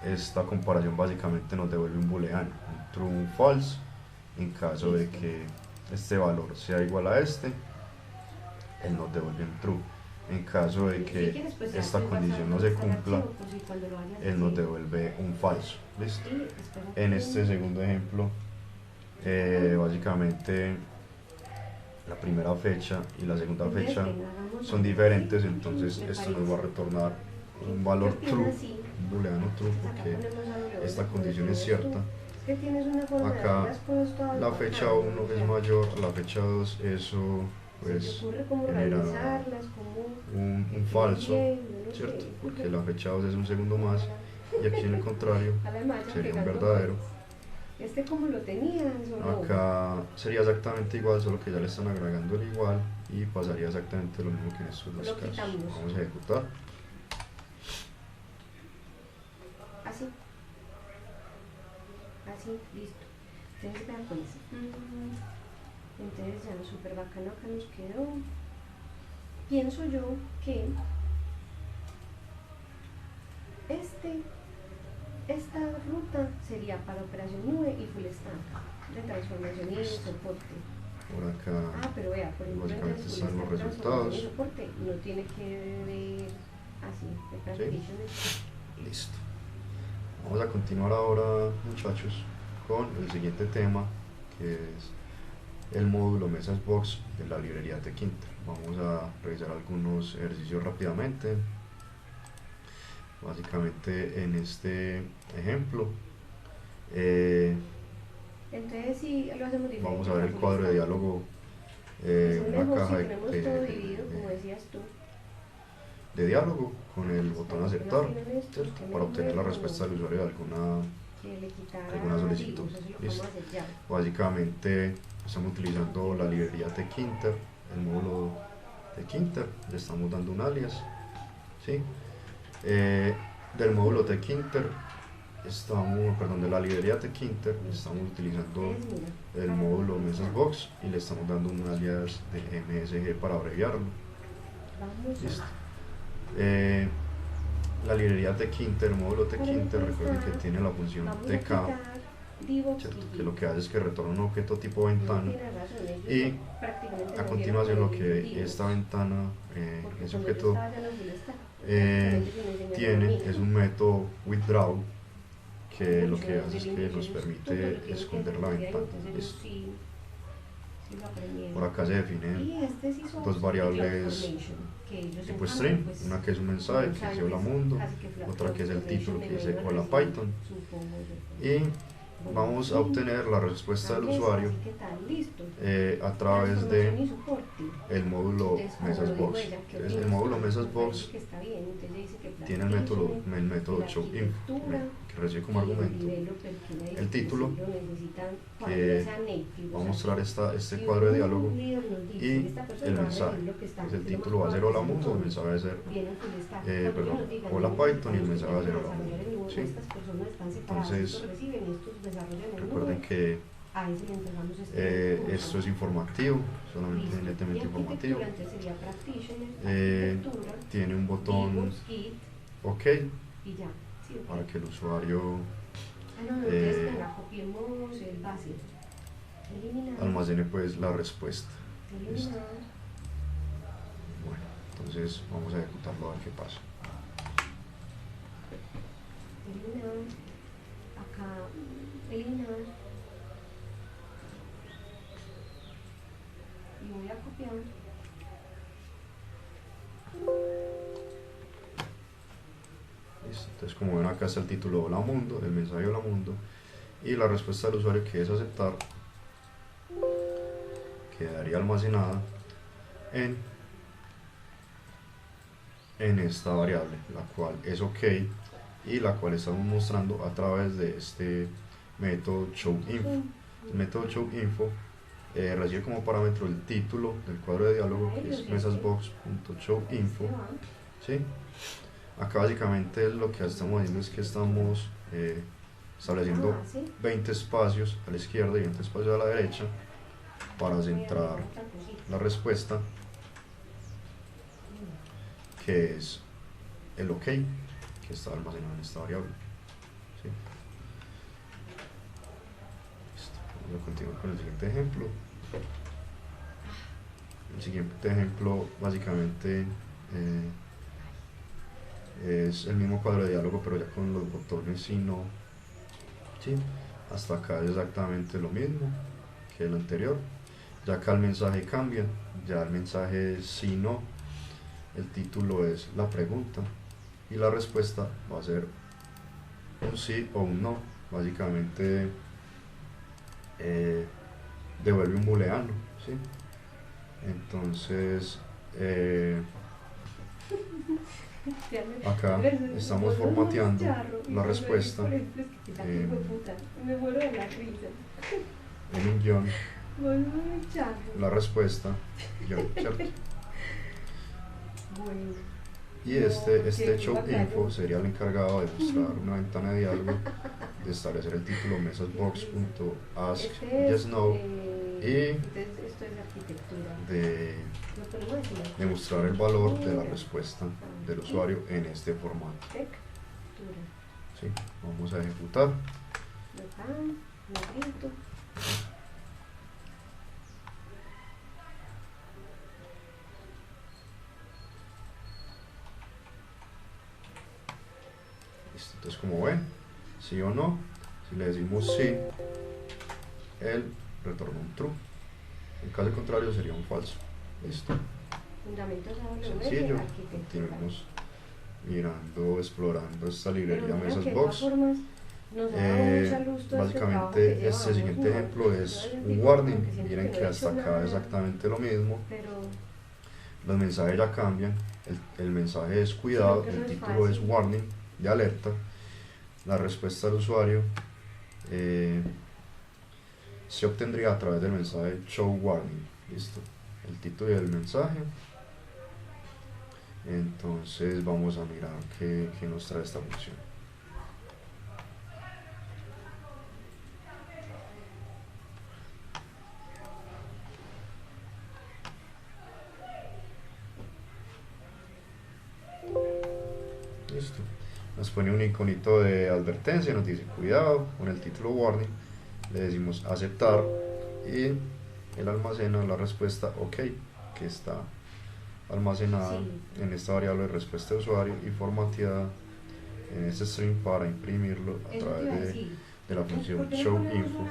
Esta comparación básicamente nos devuelve un booleano, un true, un false, en caso de Listo. que este valor sea igual a este, él nos devuelve un true. En caso de Si que quieres, pues ya esta estoy condición basando no se este cumpla, archivo por si cuando lo vayas a él nos hacer. devuelve un falso. ¿Listo? Y espera En que este segundo ejemplo, básicamente la primera fecha y la segunda en vez fecha de hagamos son algo diferentes, así, entonces me esto nos va a parece. retornar un ¿Qué valor opinas true, así? un booleano true, Entonces acá porque ponemos a W esta como condición es defines tú. cierta. Es que tienes una forma de Acá hacer las cosas todas la fecha bacanas, 1 o es sea, mayor a la fecha 2, eso se te pues ocurre cómo genera organizarlas, cómo un quede falso, bien, yo no ¿cierto? sé. Porque la fecha 2 es un segundo más y aquí en el contrario A la malla sería un pegando verdadero. cosas. Este como lo tenías o no. Acá sería exactamente igual, solo que ya le están agregando el igual y pasaría exactamente lo mismo que en estos dos Lo casos. quitamos. Vamos a ejecutar. Así. Así, listo. Entonces vean con eso. Entonces ya súper bacano acá nos quedó. Pienso yo que esta ruta sería para operación nube y full stack de transformación y soporte. Por acá Pero vea, por ejemplo, básicamente entonces full están los stack transformación y resultados. soporte no tiene que ver así de practitioners. Listo. Vamos a continuar ahora, muchachos, con el siguiente tema, que es el módulo Mesasbox de la librería Tkinter. Vamos a revisar algunos ejercicios rápidamente. Básicamente en este ejemplo entonces si lo hacemos diferente, vamos a ver el cuadro de diálogo, una caja si tenemos todo dividido, como decías tú, de diálogo con el botón aceptar, esto, ¿cierto? Para obtener la respuesta del usuario de alguna solicitud. Listo. Básicamente estamos utilizando la librería Tkinter, el módulo Tkinter, le estamos dando un alias, ¿sí? Del módulo Tkinter de la librería Tkinter estamos utilizando el módulo Mesasbox y le estamos dando un alias de MSG para abreviarlo. Listo. La librería Tkinter, el módulo Tkinter, recuerden que tiene la función tk, ¿cierto? Que lo que hace es que retorna un objeto tipo ventana y a continuación lo que esta ventana, ese objeto tiene es un método withdraw que lo que hace es que nos permite esconder la ventana. Listo. Por acá se definen dos variables tipo string, una que es un mensaje que dice hola mundo, otra que es el título que dice hola Python, y vamos a obtener la respuesta del usuario a través de el módulo Mesasbox. Entonces, el módulo Mesasbox tiene el método showInfo, que recibe como argumento el título, que va a mostrar este cuadro de diálogo, y el mensaje. Entonces, el título va a ser hola mundo, el mensaje va a ser hola Python y el mensaje va a ser hola mundo, ¿sí? Entonces recuerden que esto es informativo, solamente netamente informativo. Tiene un botón OK para que el usuario almacene pues la respuesta. ¿Listo? Entonces vamos a ejecutarlo a ver qué pasa. Eliminar, acá eliminar, y voy a copiar. Listo. Entonces, como ven, acá está el título Hola Mundo, el mensaje Hola Mundo, y la respuesta del usuario, que es aceptar, quedaría almacenada en esta variable, la cual es OK y la cual estamos mostrando a través de este método showInfo. El método showInfo recibe como parámetro el título del cuadro de diálogo, que es messagebox.showInfo, ¿sí? Acá básicamente lo que estamos haciendo es que estamos estableciendo 20 espacios a la izquierda y 20 espacios a la derecha para centrar la respuesta, que es el OK, que está almacenado en esta variable, ¿sí? Listo. Vamos a continuar con el siguiente ejemplo. El siguiente ejemplo básicamente es el mismo cuadro de diálogo, pero ya con los botones y no, ¿sí? Hasta acá es exactamente lo mismo que el anterior. Ya acá el mensaje cambia, ya el mensaje es sí, no, el título es la pregunta y la respuesta va a ser un sí o un no. Básicamente devuelve un booleano, ¿sí? Entonces acá estamos formateando la respuesta en un guión, la respuesta, guión, ¿cierto? Y este showInfo sería el encargado de mostrar una ventana de diálogo, de establecer el título messagebox.ask.yes/no y de mostrar el valor de la respuesta del usuario en este formato. ¿Sí? Vamos a ejecutar. Listo. Entonces, como ven, sí o no, si le decimos sí, él retorna un true. En caso contrario sería un falso. Listo. Sencillo. Continuemos mirando, explorando esta librería MessageBox. Básicamente este siguiente ejemplo es un warning. Miren que hasta acá exactamente lo mismo. Los mensajes ya cambian. El mensaje es cuidado, el título es warning, de alerta. La respuesta del usuario se obtendría a través del mensaje show warning. Listo. El título del mensaje. Entonces vamos a mirar qué nos trae esta función. Listo. Nos pone un iconito de advertencia, nos dice cuidado con el título warning, le decimos aceptar y él almacena la respuesta OK, que está almacenada en esta variable de respuesta de usuario y formateada en este string para imprimirlo a través de la función showInfo.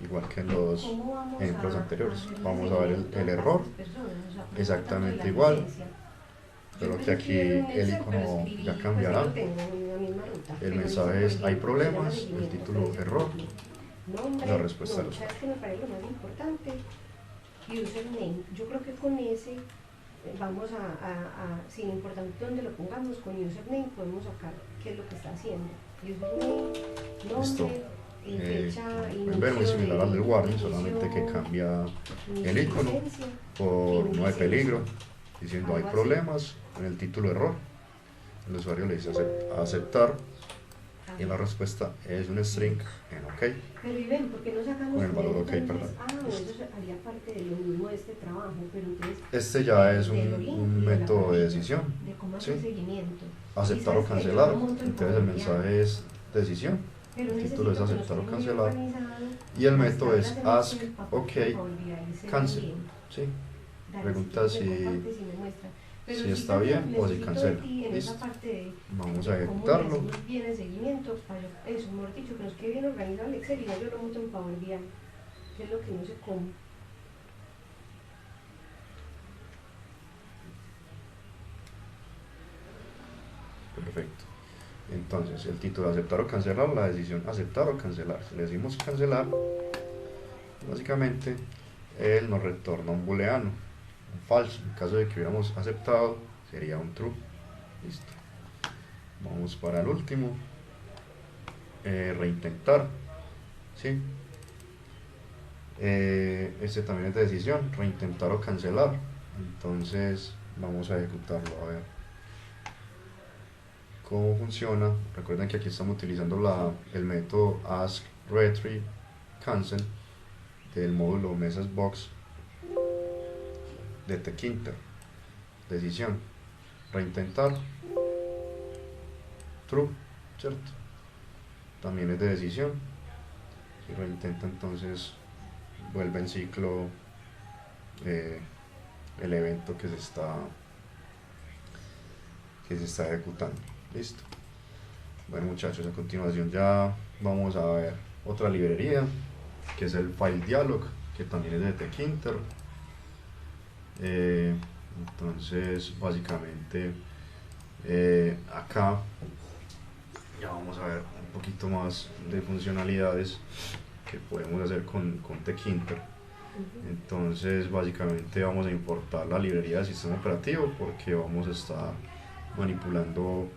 Igual que en los ejemplos anteriores. Vamos a ver el error, exactamente igual, pero que aquí el icono ya cambiará. El mensaje es hay problemas, el título error, la respuesta del usuario. Username, yo creo que con ese vamos sin importar dónde lo pongamos, con username podemos sacar qué es lo que está haciendo. Username, nombre, fecha, pueden ver muy similar al del warning, solamente que cambia el icono por no hay peligro, diciendo hay problemas, en el título error. El usuario le dice aceptar y la respuesta es un string en OK. Pero y ven, ¿por qué no sacamos con el valor OK, perdón. Eso haría parte de lo mismo de este trabajo, pero entonces este ya es un método de decisión, ¿sí? Aceptar o cancelar. Entonces el mensaje es decisión, el título es aceptar o cancelar y el método es ask OK cancel, ¿sí? Dale, pregunta si quieres me si, compartes y me muestra. Pero si sí está también bien o si necesito de cancela. ti en esa Listo. parte de Vamos a cómo le ejecutarlo. hacemos bien el seguimiento, para eso, mejor dicho, que nos quede bien organizado el Excel y ya yo lo monto en Power BI, que es lo que no sé cómo. Perfecto. Entonces, el título aceptar o cancelar, la decisión aceptar o cancelar. Si le decimos cancelar, básicamente él nos retorna un booleano, un falso. En caso de que hubiéramos aceptado, sería un true. Listo. Vamos para el último. Reintentar. ¿Sí? Este también es de decisión, reintentar o cancelar. Entonces, vamos a ejecutarlo a ver cómo funciona. Recuerden que aquí estamos utilizando el método ask retrieve cancel del módulo message box de Tkinter. Decisión, reintentar, true, ¿cierto? También es de decisión. Si reintenta, entonces vuelve en ciclo el evento que se está ejecutando. Listo. Bueno, muchachos, a continuación ya vamos a ver otra librería que es el file dialog, que también es de Tkinter. Entonces básicamente acá ya vamos a ver un poquito más de funcionalidades que podemos hacer con Tkinter. Entonces básicamente vamos a importar la librería del sistema operativo porque vamos a estar manipulando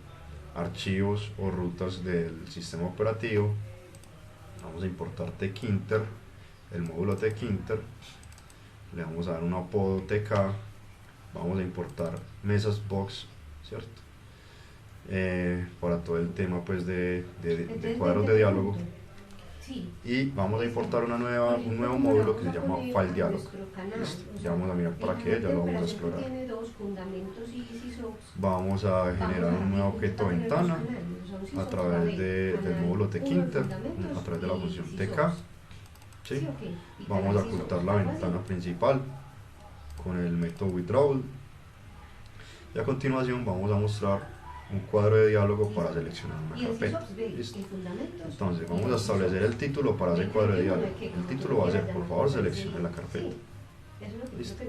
archivos o rutas del sistema operativo. Vamos a importar Tkinter, el módulo Tkinter, le vamos a dar un apodo TK, vamos a importar MessageBox, ¿cierto? Para todo el tema pues de cuadros de diálogo. Sí. Y vamos a importar un nuevo módulo que se llama file dialog. Listo. Ya vamos a mirar para qué, ya lo vamos a explorar. Vamos a generar un nuevo objeto ventana a través del módulo Tkinter, a través de la función TK. ¿Sí? Vamos a ocultar la ventana principal con el método withdrawal. Y a continuación vamos a mostrar un cuadro de diálogo para seleccionar una carpeta. ¿Listo? Entonces vamos a establecer el título para ese cuadro de diálogo. El título va a ser, por favor, seleccione la carpeta. ¿Listo?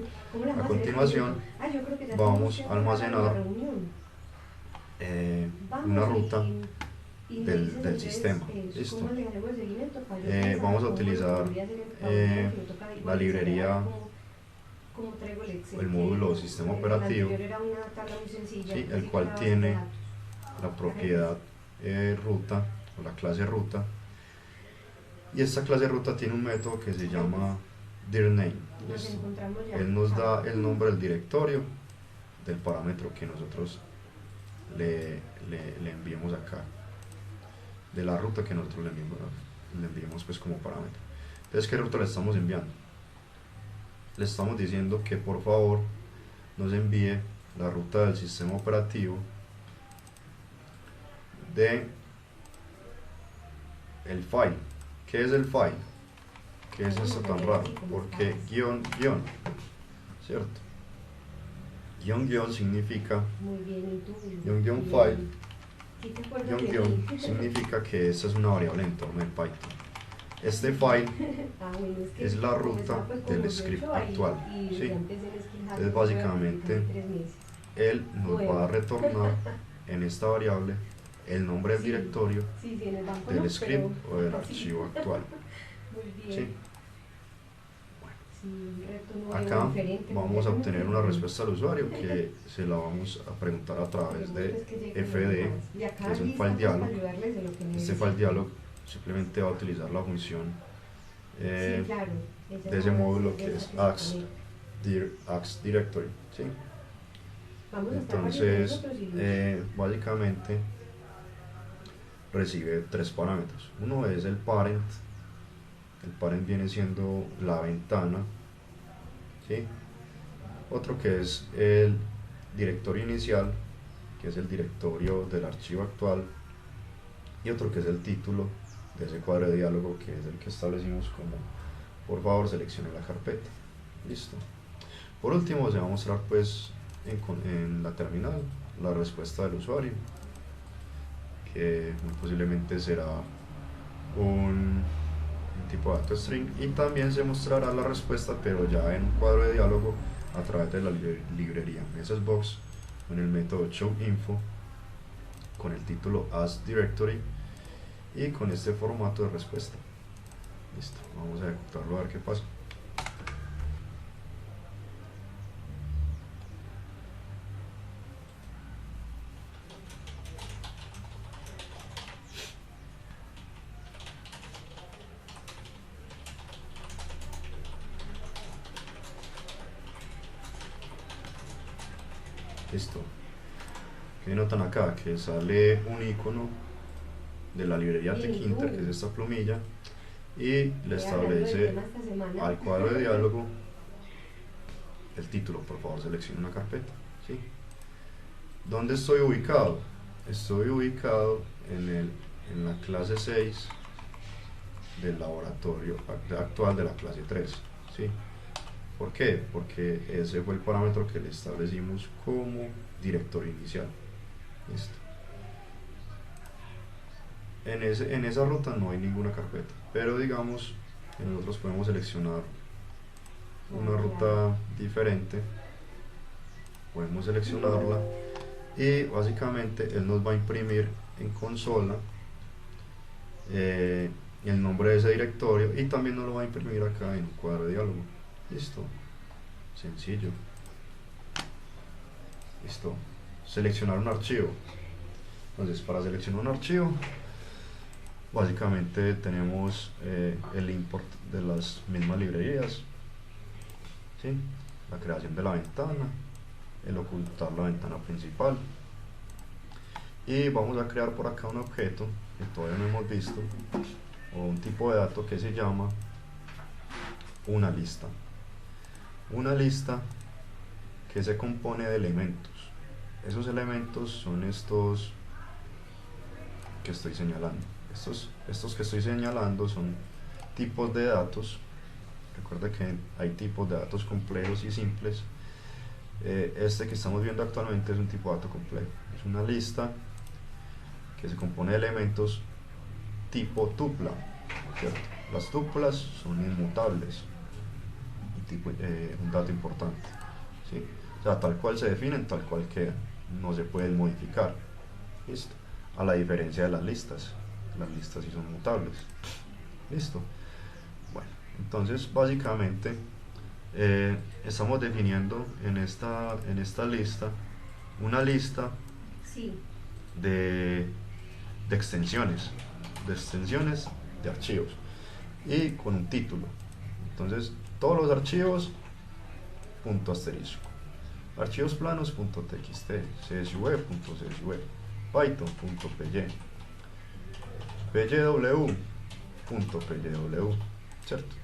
A continuación vamos a almacenar una ruta del sistema. ¿Listo? Vamos a utilizar la librería, el módulo sistema operativo, ¿sí? El cual tiene la propiedad ruta o la clase ruta, y esta clase ruta tiene un método que se llama dirname. ¿Listo? Él nos da el nombre del directorio del parámetro que nosotros le enviemos acá, de la ruta que nosotros le enviemos pues como parámetro. Entonces, ¿qué ruta le estamos enviando? Le estamos diciendo que por favor nos envíe la ruta del sistema operativo de el file. ¿Qué es el file? ¿Qué es esto tan raro? Porque guión, ¿cierto? Guión significa file. Significa que esta es una variable en entorno de Python. Este file es la ruta del script actual, ¿sí? Entonces básicamente él nos va a retornar en esta variable el nombre del directorio del script o del archivo actual, ¿sí? Acá vamos a obtener una respuesta al usuario que se la vamos a preguntar a través de fd, que es un file dialog. Este file dialog simplemente va a utilizar la función de ese módulo que es ask directory, ¿sí? Entonces básicamente recibe tres parámetros. Uno es el parent viene siendo la ventana, ¿sí? Otro que es el directorio inicial, que es el directorio del archivo actual, y otro que es el título de ese cuadro de diálogo, que es el que establecimos como por favor seleccione la carpeta. Listo. Por último, se va a mostrar pues en la terminal la respuesta del usuario, que muy posiblemente será un tipo de dato string, y también se mostrará la respuesta pero ya en un cuadro de diálogo a través de la librería MessageBox con el método showInfo, con el título asDirectory y con este formato de respuesta. Listo, vamos a ejecutarlo a ver qué pasa. Listo. ¿Qué notan acá? Que sale un icono de la librería Tkinter, que es esta plumilla, y le establece al cuadro de diálogo el título. Por favor, seleccione una carpeta. ¿Sí? ¿Dónde estoy ubicado? Estoy ubicado en la clase 6 del laboratorio actual de la clase 3. ¿Sí? ¿Por qué? Porque ese fue el parámetro que le establecimos como directorio inicial. Listo. En esa ruta no hay ninguna carpeta, pero digamos que nosotros podemos seleccionar una ruta diferente, podemos seleccionarla y básicamente él nos va a imprimir en consola el nombre de ese directorio, y también nos lo va a imprimir acá en un cuadro de diálogo. Listo, sencillo. Listo, seleccionar un archivo. Entonces, para seleccionar un archivo, básicamente tenemos el import de las mismas librerías, ¿sí? La creación de la ventana, el ocultar la ventana principal, y vamos a crear por acá un objeto que todavía no hemos visto, o un tipo de dato que se llama una lista. Una lista que se compone de elementos. Esos elementos son estos que estoy señalando. Estos que estoy señalando son tipos de datos. Recuerda que hay tipos de datos complejos y simples. Este que estamos viendo actualmente es un tipo de dato complejo. Es una lista que se compone de elementos tipo tupla, ¿cierto? Las tuplas son inmutables, un dato importante, ¿sí? O sea, tal cual se definen, tal cual quedan, no se pueden modificar. Listo. A la diferencia de las listas sí son mutables. Listo. Bueno, entonces básicamente estamos definiendo en esta lista una lista de extensiones de archivos y con un título. Entonces todos los archivos punto asterisco, archivos planos punto txt, csv punto csv, python.py, pyw.pyw, ¿cierto?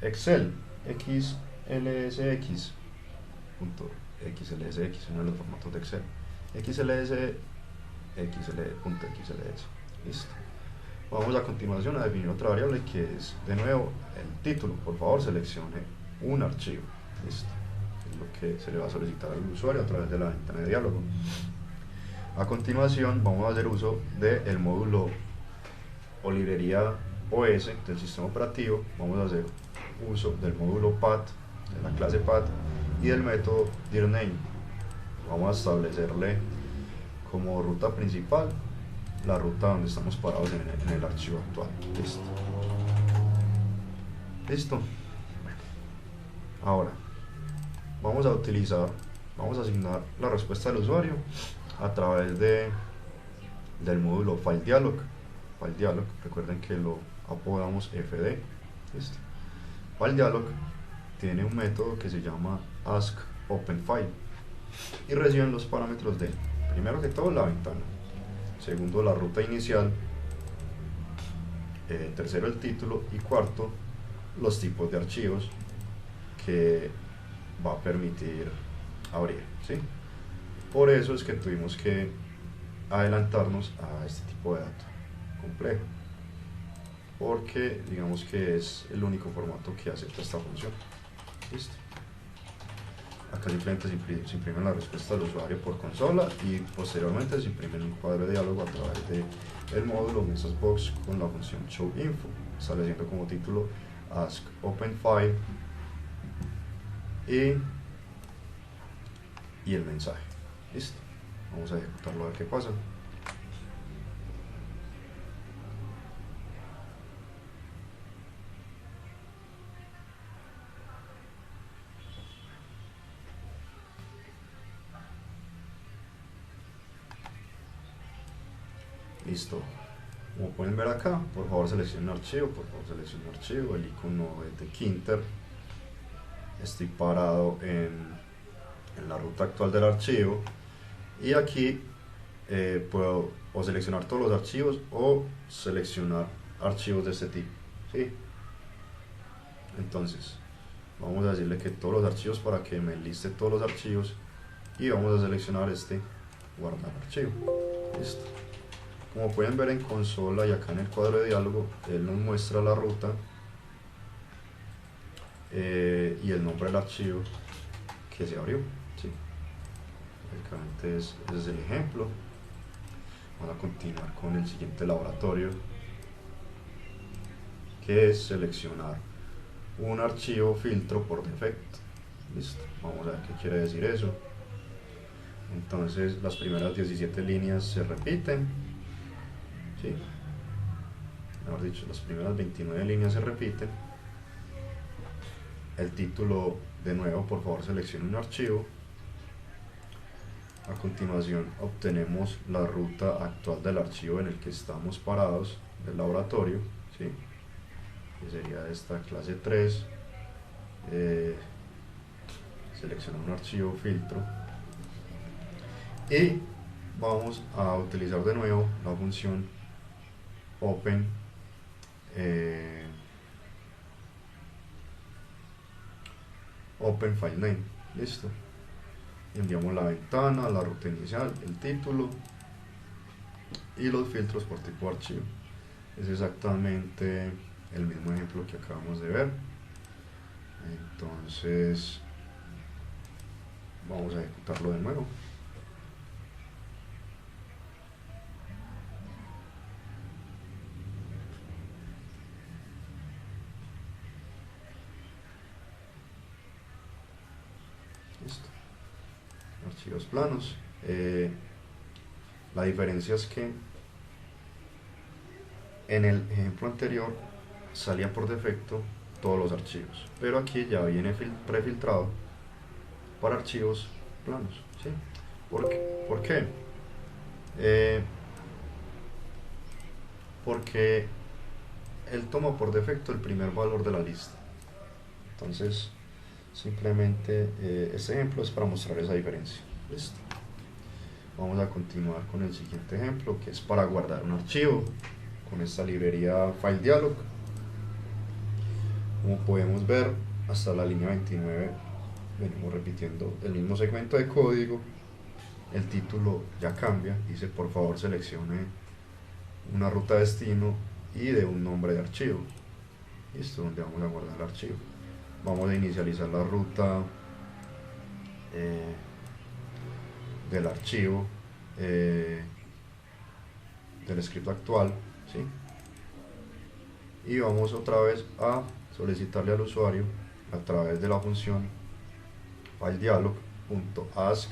Excel xlsx.xlsx, uno de los formatos de Excel, xls.xls. Listo. Vamos a continuación a definir otra variable que es de nuevo el título. Por favor, seleccione un archivo. Listo. Es lo que se le va a solicitar al usuario a través de la ventana de diálogo. A continuación vamos a hacer uso del módulo o librería OS del sistema operativo. Vamos a hacer uso del módulo path, de la clase path, y del método dirName. Vamos a establecerle como ruta principal la ruta donde estamos parados en el archivo actual. Listo. Listo. Ahora vamos a asignar la respuesta del usuario a través del módulo FileDialog. FileDialog, recuerden que lo apodamos fd. Listo. FileDialog tiene un método que se llama askOpenFile y reciben los parámetros de, primero que todo, la ventana, segundo, la ruta inicial, tercero, el título, y cuarto, los tipos de archivos que va a permitir abrir, ¿sí? Por eso es que tuvimos que adelantarnos a este tipo de dato complejo. porque digamos que es el único formato que acepta esta función. Listo. Acá simplemente se imprime la respuesta del usuario por consola y posteriormente se imprime un cuadro de diálogo a través del módulo MessageBox con la función showInfo, estableciendo como título ask open file y el mensaje. Listo. Vamos a ejecutarlo a ver qué pasa. Listo. Como pueden ver acá, por favor seleccionen archivo, el icono es de Kinter. Estoy parado en la ruta actual del archivo y aquí puedo o seleccionar todos los archivos o seleccionar archivos de este tipo, ¿sí? Entonces vamos a decirle que todos los archivos para que me liste todos los archivos y vamos a seleccionar este guardar archivo. Listo. Como pueden ver en consola y acá en el cuadro de diálogo, él nos muestra la ruta y el nombre del archivo que se abrió, ¿sí? Básicamente ese es el ejemplo. Vamos a continuar con el siguiente laboratorio, que es seleccionar un archivo filtro por defecto. Listo. Vamos a ver qué quiere decir eso. Entonces las primeras 17 líneas se repiten, ¿sí? Mejor dicho, las primeras 29 líneas se repiten. El título, de nuevo, por favor seleccione un archivo. A continuación obtenemos la ruta actual del archivo en el que estamos parados del laboratorio, ¿sí? Que sería esta clase 3. Seleccionar un archivo filtro y vamos a utilizar de nuevo la función open open file name. Listo. Enviamos la ventana, la ruta inicial, el título y los filtros por tipo de archivo. Es exactamente el mismo ejemplo que acabamos de ver. Entonces vamos a ejecutarlo de nuevo. Listo. Archivos planos. La diferencia es que en el ejemplo anterior salía por defecto todos los archivos, pero aquí ya viene prefiltrado para archivos planos, ¿sí? ¿Por qué? Porque él toma por defecto el primer valor de la lista. Entonces simplemente este ejemplo es para mostrar esa diferencia. Listo. Vamos a continuar con el siguiente ejemplo, que es para guardar un archivo con esta librería FileDialog. Como podemos ver, hasta la línea 29 venimos repitiendo el mismo segmento de código. El título ya cambia, dice por favor seleccione una ruta destino y de un nombre de archivo. Listo, donde vamos a guardar el archivo. Vamos a inicializar la ruta del archivo del script actual, ¿sí? Y vamos otra vez a solicitarle al usuario a través de la función FileDialog.ask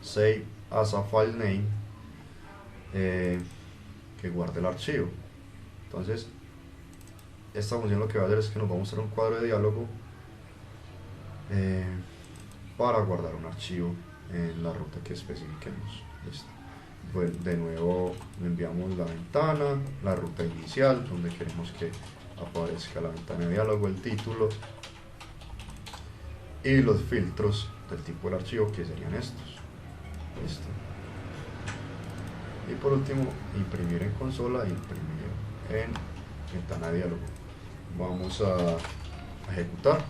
save as a file name que guarde el archivo. Entonces esta función lo que va a hacer es que nos va a mostrar un cuadro de diálogo para guardar un archivo en la ruta que especifiquemos. Listo. Pues de nuevo enviamos la ventana, la ruta inicial donde queremos que aparezca la ventana de diálogo, el título y los filtros del tipo del archivo, que serían estos. Listo. Y por último, imprimir en consola e imprimir en ventana de diálogo. Vamos a ejecutar.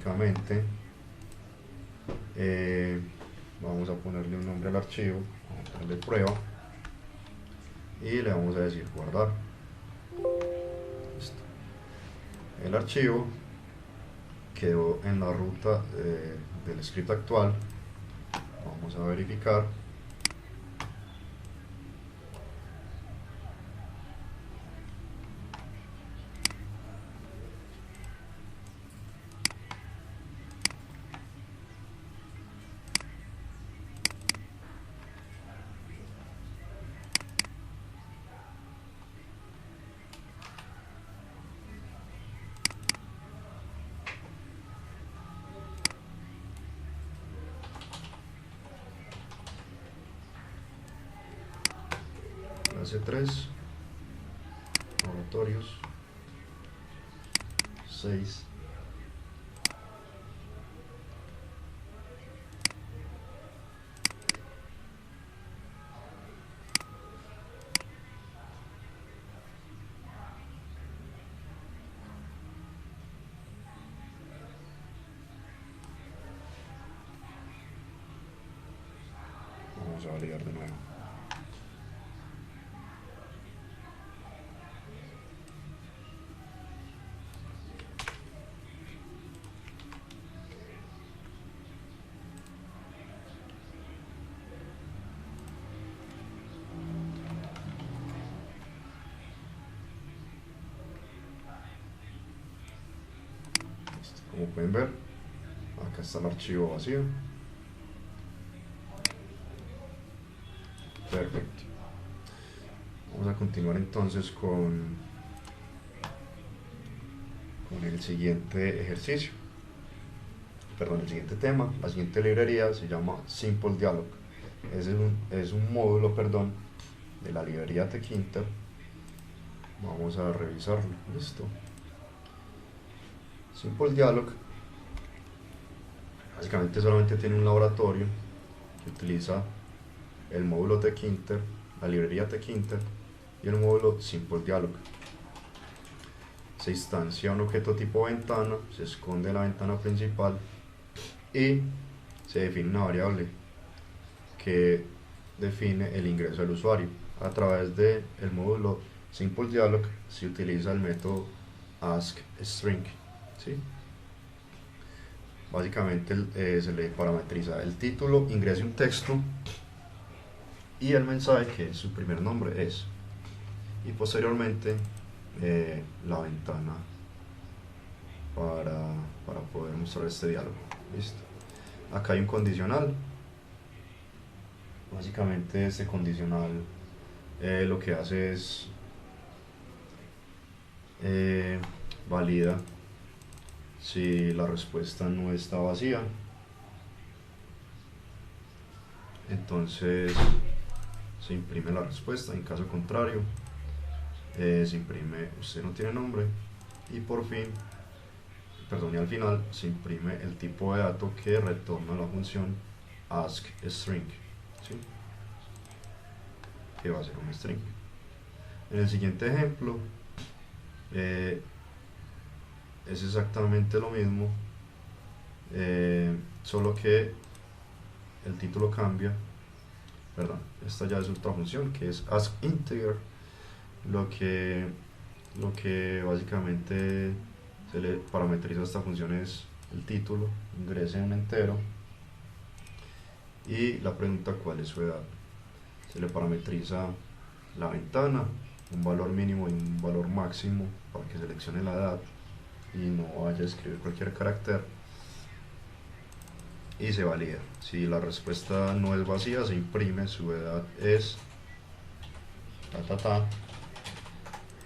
básicamente vamos a ponerle un nombre al archivo, vamos a ponerle prueba y le vamos a decir guardar. Listo. El archivo quedó en la ruta del script actual. Vamos a verificar. Clase 3, laboratorios 6, vamos a validar de nuevo. Como pueden ver, acá está el archivo vacío. Perfecto. Vamos a continuar entonces con el siguiente ejercicio. Perdón, el siguiente tema. La siguiente librería se llama Simple Dialog. Es un módulo, perdón, de la librería Tkinter. Vamos a revisarlo. Listo. Simple Dialog básicamente solamente tiene un laboratorio que utiliza el módulo Tkinter, la librería Tkinter y el módulo Simple Dialog. Se instancia un objeto tipo ventana, se esconde en la ventana principal y se define una variable que define el ingreso del usuario. A través del módulo Simple Dialog se utiliza el método askString, ¿sí? Básicamente se le parametriza el título, ingrese un texto y el mensaje, que su primer nombre es, y posteriormente la ventana para poder mostrar este diálogo. Listo. Acá hay un condicional. Básicamente este condicional lo que hace es valida si la respuesta no está vacía. Entonces se imprime la respuesta. En caso contrario se imprime usted no tiene nombre, y por fin, perdón, y al final se imprime el tipo de dato que retorna la función askString, ¿sí? Que va a ser un string. En el siguiente ejemplo es exactamente lo mismo, solo que el título cambia. Perdón, esta ya es otra función que es askInteger. Lo que básicamente se le parametriza a esta función es el título, ingrese un entero, y la pregunta cuál es su edad. Se le parametriza la ventana, un valor mínimo y un valor máximo para que seleccione la edad y no vaya a escribir cualquier carácter, y se valida. Si la respuesta no es vacía, se imprime su edad es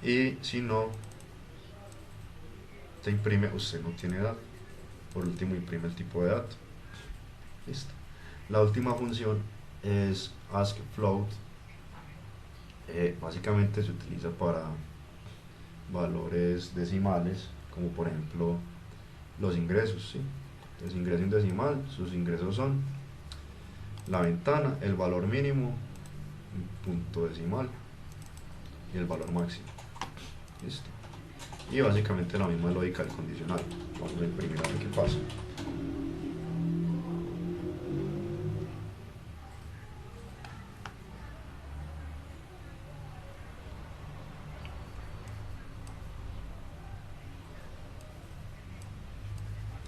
y si no, se imprime usted no tiene edad. Por último, imprime el tipo de dato. Listo. La última función es askFloat. Básicamente se utiliza para valores decimales, como por ejemplo los ingresos, ¿sí? Entonces, ingreso en decimal, sus ingresos son la ventana, el valor mínimo, un punto decimal, y el valor máximo. Listo. y básicamente la misma lógica del condicional. Vamos a imprimir a ver qué pasa.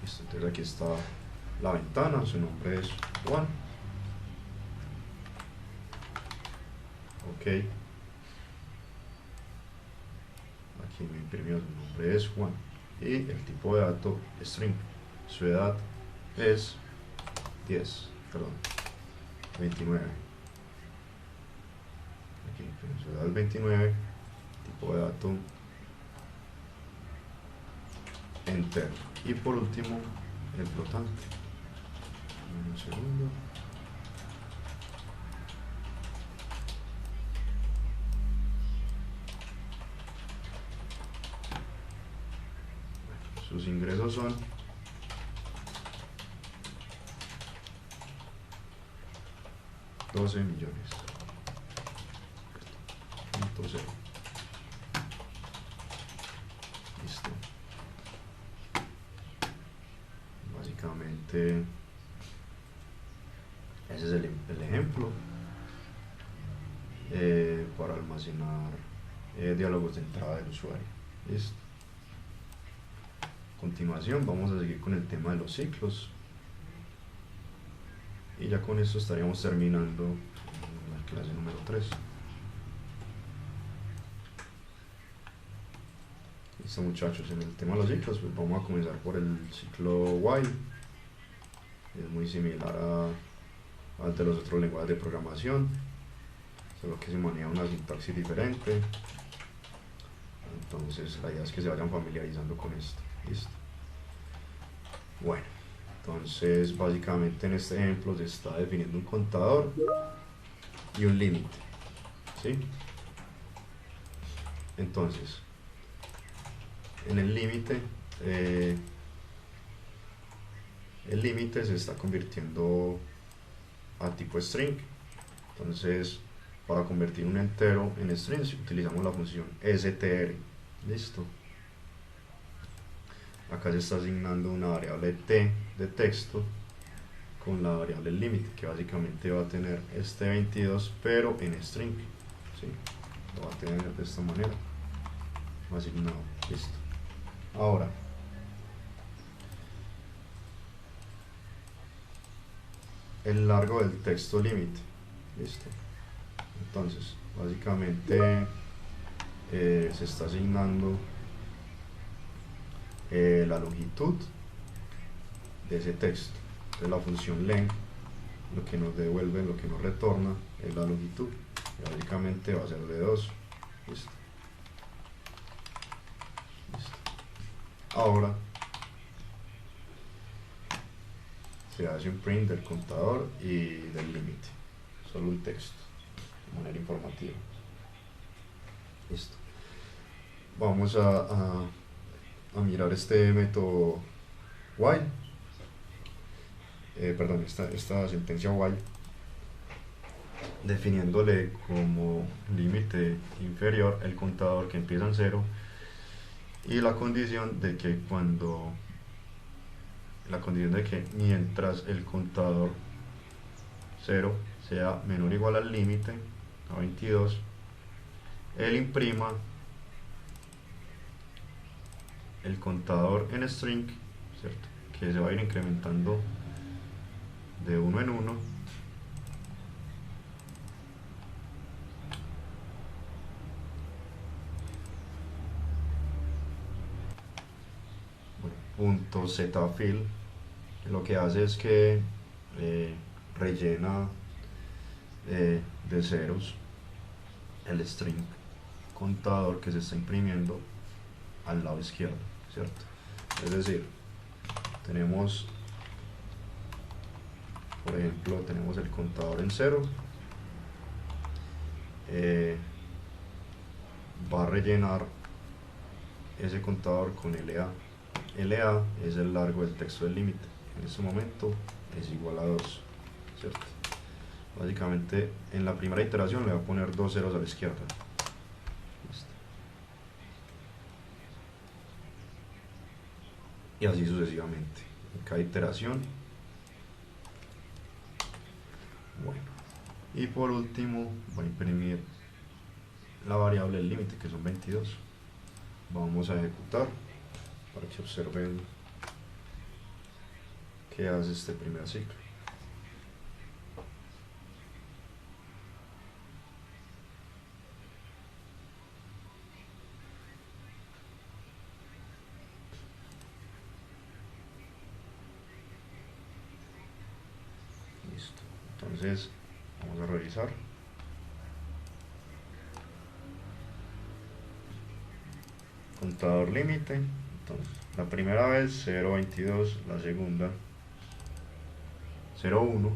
Listo, entonces aquí está la ventana, su nombre es Juan. Ok, aquí me imprimió, su nombre es Juan y el tipo de dato es string. Su edad es 29. Aquí su edad es 29, tipo de dato enter, y por último el flotante. Un segundo. Sus ingresos son $12 millones. .0. Listo. Básicamente ese es el ejemplo para almacenar diálogos de entrada del usuario. Listo. A continuación vamos a seguir con el tema de los ciclos y ya con esto estaríamos terminando la clase número 3. Listo, muchachos, en el tema de los ciclos pues vamos a comenzar por el ciclo while. Es muy similar al de los otros lenguajes de programación, solo que se maneja una sintaxis diferente. Entonces la idea es que se vayan familiarizando con esto. Listo. Bueno, entonces básicamente en este ejemplo se está definiendo un contador y un límite, ¿sí? Entonces en el límite se está convirtiendo a tipo string. Entonces para convertir un entero en string utilizamos la función str. Listo. Acá se está asignando una variable t de texto con la variable límite, que básicamente va a tener este 22 pero en string, ¿sí? Lo va a tener de esta manera asignado. Listo. Ahora el largo del texto límite. Listo. Entonces básicamente se está asignando la longitud de ese texto. Entonces la función len lo que nos devuelve, lo que nos retorna es la longitud, y básicamente va a ser de 2. Listo. Listo. Ahora se hace un print del contador y del límite, solo un texto de manera informativa. Listo. Vamos a mirar este método while, perdón, esta sentencia while, definiéndole como límite inferior el contador que empieza en 0 y la condición de que mientras el contador 0 sea menor o igual al límite, a 22, él imprima el contador en string, ¿cierto? Que se va a ir incrementando de 1 en 1 punto zfill. Lo que hace es que rellena de ceros el string contador que se está imprimiendo al lado izquierdo, ¿cierto? Es decir, tenemos, por ejemplo, tenemos el contador en 0, va a rellenar ese contador con LA. LA es el largo del texto del límite, en este momento es igual a 2, ¿cierto? Básicamente en la primera iteración le va a poner 2 ceros a la izquierda. Listo. y así sucesivamente en cada iteración. Bueno, y por último voy a imprimir la variable del límite, que son 22. Vamos a ejecutar para que observen qué hace este primer ciclo. Listo. Entonces vamos a revisar. Contador límite. Entonces, la primera vez 0.22, la segunda 0.1,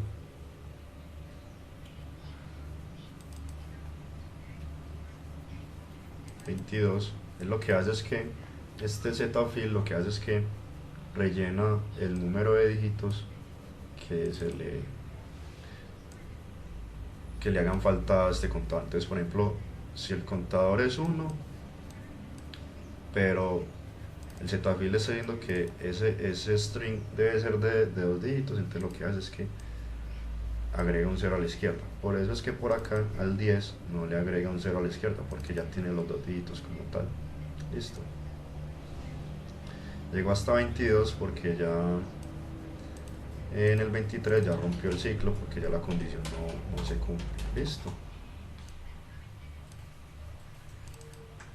$22. Lo que hace es que este zfill lo que hace es que rellena el número de dígitos que le hagan falta a este contador. Entonces, por ejemplo, si el contador es 1, pero el zfill está diciendo que ese string debe ser de 2 dígitos, entonces lo que hace es que agrega un 0 a la izquierda. Por eso es que por acá al 10 no le agrega un 0 a la izquierda, porque ya tiene los 2 dígitos como tal. Listo. Llegó hasta 22 porque ya en el 23 ya rompió el ciclo, porque ya la condición no se cumple. Listo.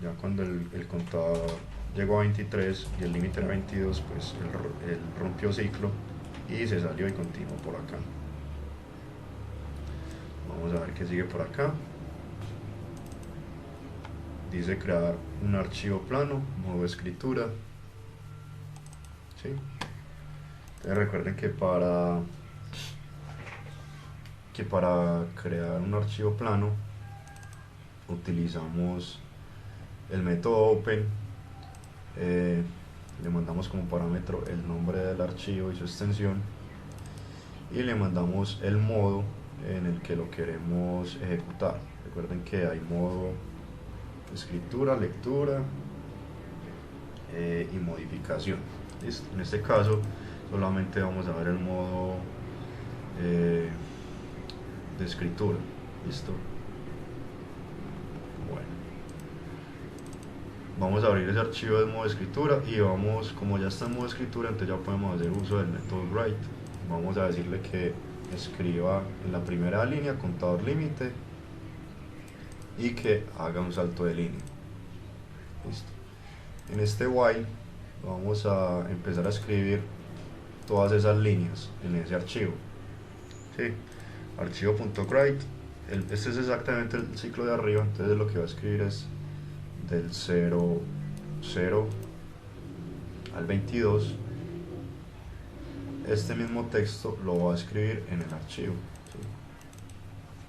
Ya cuando el contador llegó a 23 y el límite era 22, pues él rompió ciclo y se salió y continuó por acá. Vamos a ver qué sigue por acá. Dice crear un archivo plano, modo escritura. ¿Sí? Entonces recuerden que para crear un archivo plano utilizamos el método open. Le mandamos como parámetro el nombre del archivo y su extensión, y le mandamos el modo en el que lo queremos ejecutar. Recuerden que hay modo escritura, lectura y modificación. ¿Listo? En este caso solamente vamos a ver el modo de escritura. ¿Listo? Bueno, vamos a abrir ese archivo de modo de escritura y vamos, como ya está en modo de escritura, entonces ya podemos hacer uso del método write. Vamos a decirle que escriba en la primera línea contador límite y que haga un salto de línea. Listo. En este while vamos a empezar a escribir todas esas líneas en ese archivo. ¿Sí? Archivo.write, este es exactamente el ciclo de arriba, entonces lo que va a escribir es del 0 al 22. Este mismo texto lo va a escribir en el archivo, ¿sí?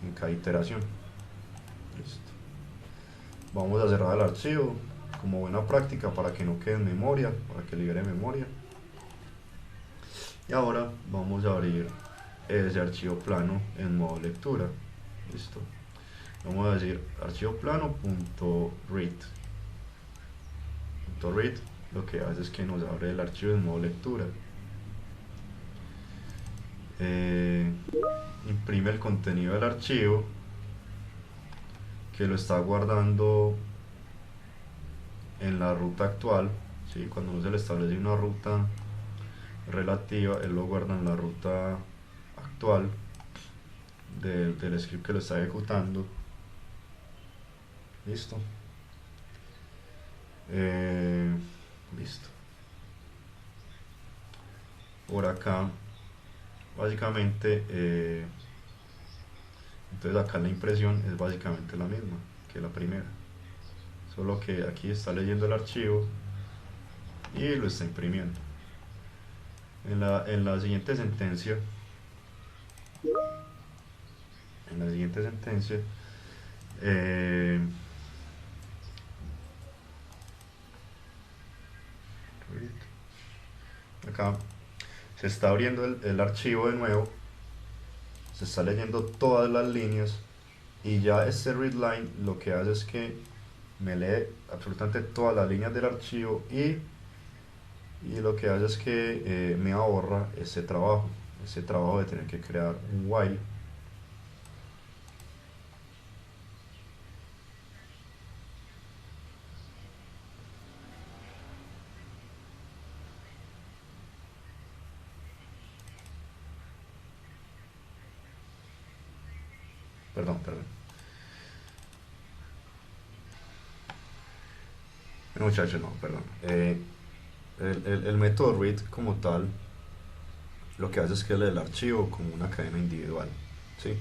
En cada iteración. Listo. Vamos a cerrar el archivo como buena práctica para que no quede en memoria, para que libere memoria. Y ahora vamos a abrir ese archivo plano en modo lectura. Listo. Vamos a decir archivo plano.read. .read lo que hace es que nos abre el archivo en modo lectura. Imprime el contenido del archivo, que lo está guardando en la ruta actual. ¿Sí? Cuando uno se le establece una ruta relativa, él lo guarda en la ruta actual del script que lo está ejecutando. Listo. Listo. Por acá básicamente entonces acá la impresión es básicamente la misma que la primera, solo que aquí está leyendo el archivo y lo está imprimiendo. En la siguiente sentencia acá se está abriendo el archivo de nuevo, se está leyendo todas las líneas, y ya este readline lo que hace es que me lee absolutamente todas las líneas del archivo y y lo que hace es que me ahorra ese trabajo de tener que crear un while. Perdón. Muchachos, no, perdón. El método read como tal lo que hace es que lee el archivo como una cadena individual, ¿sí?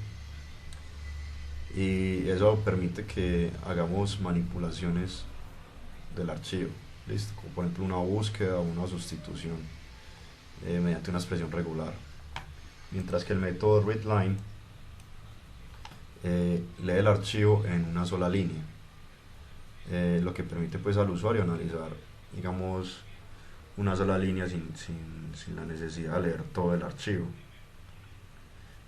Y eso permite que hagamos manipulaciones del archivo, ¿listo? Como por ejemplo una búsqueda o una sustitución mediante una expresión regular. Mientras que el método readLine lee el archivo en una sola línea, lo que permite pues al usuario analizar, digamos, una sola línea sin la necesidad de leer todo el archivo.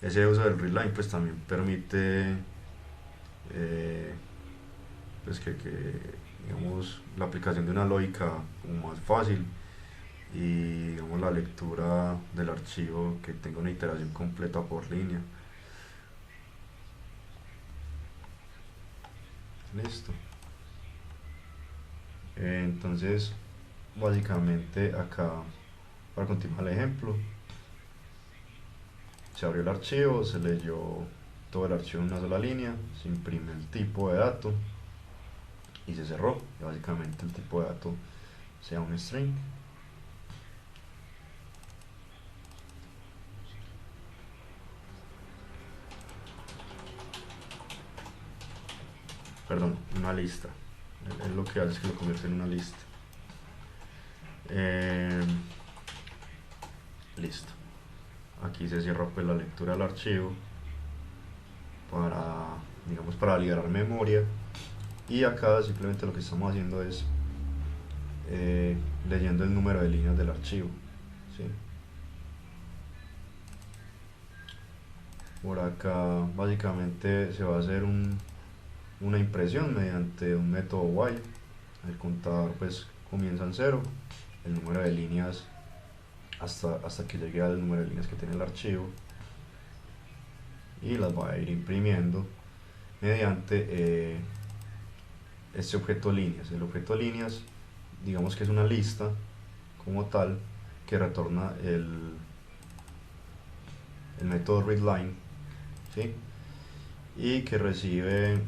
Ese uso del readline pues también permite pues que, digamos, la aplicación de una lógica como más fácil y digamos la lectura del archivo que tenga una iteración completa por línea. Listo. Entonces básicamente acá, para continuar el ejemplo, se abrió el archivo, se leyó todo el archivo en una sola línea, se imprime el tipo de dato y se cerró. Y básicamente el tipo de dato sea un string. Perdón, una lista. Es lo que hace es que lo convierte en una lista. Listo. Aquí se cierra pues la lectura del archivo para, digamos, para liberar memoria, y acá simplemente lo que estamos haciendo es leyendo el número de líneas del archivo, ¿sí? Por acá básicamente se va a hacer una impresión mediante un método while. El contador pues comienza en 0, el número de líneas hasta que llegue al número de líneas que tiene el archivo, y las va a ir imprimiendo mediante este objeto líneas. El objeto líneas, digamos que es una lista como tal que retorna el método readLine, ¿sí? Y que recibe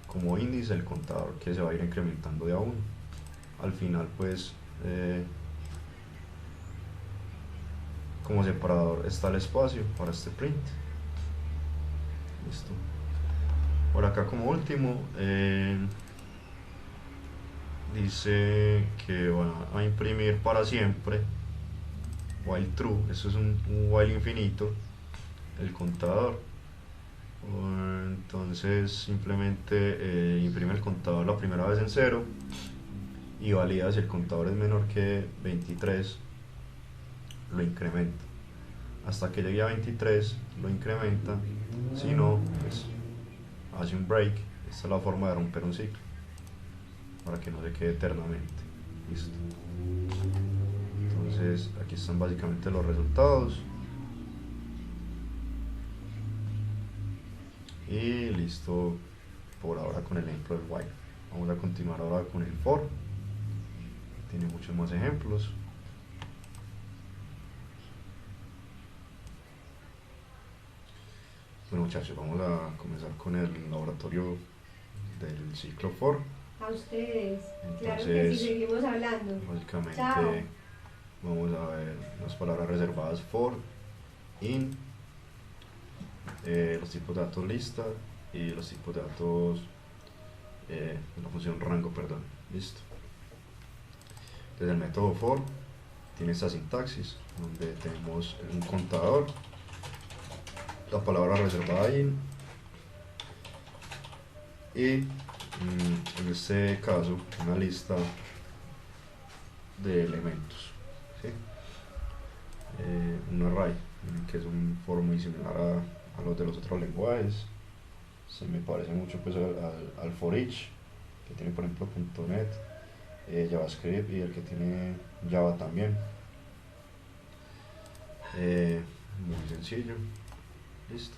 como índice el contador que se va a ir incrementando de a 1. Al final pues como separador está el espacio para este print. Listo. Por acá como último dice que va a imprimir para siempre while true. Eso es un while infinito, el contador. Entonces simplemente imprime el contador la primera vez en 0 y valida si el contador es menor que 23, lo incrementa hasta que llegue a 23, lo incrementa, si no pues hace un break. Esta es la forma de romper un ciclo para que no se quede eternamente. Listo. Entonces aquí están básicamente los resultados y listo por ahora con el ejemplo del while. Vamos a continuar ahora con el for. Tiene muchos más ejemplos. Bueno muchachos, vamos a comenzar con el laboratorio del ciclo for. A ustedes. Entonces, claro que sí, seguimos hablando. Básicamente Chao. vamos a ver las palabras reservadas for, in, los tipos de datos lista y los tipos de datos la función rango, perdón. Listo. Entonces el método for tiene esta sintaxis donde tenemos un contador, la palabra reservada in y en este caso una lista de elementos, ¿sí? Un array, que es un for muy similar a los de los otros lenguajes. Se me parece mucho pues al for each que tiene por ejemplo .NET, JavaScript y el que tiene Java también. Muy sencillo. Listo.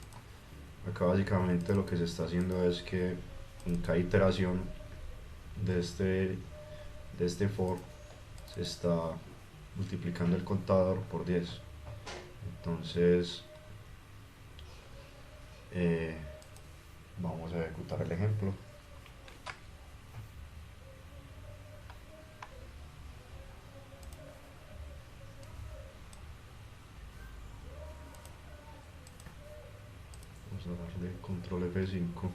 Acá básicamente lo que se está haciendo es que en cada iteración de este for se está multiplicando el contador por 10. Entonces vamos a ejecutar el ejemplo. Vamos a darle control F5.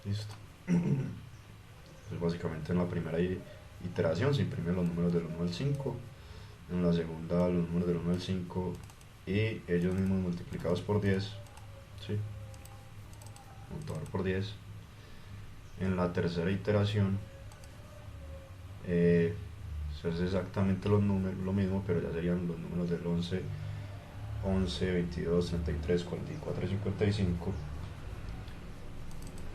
Listo. Pues básicamente en la primera iteración se imprimen los números del 1 al 5, en la segunda los números del 1 al 5 y ellos mismos multiplicados por 10, ¿sí? Contador por 10. En la tercera iteración se hace exactamente lo mismo, pero ya serían los números del 11, 22, 33, 44 y 55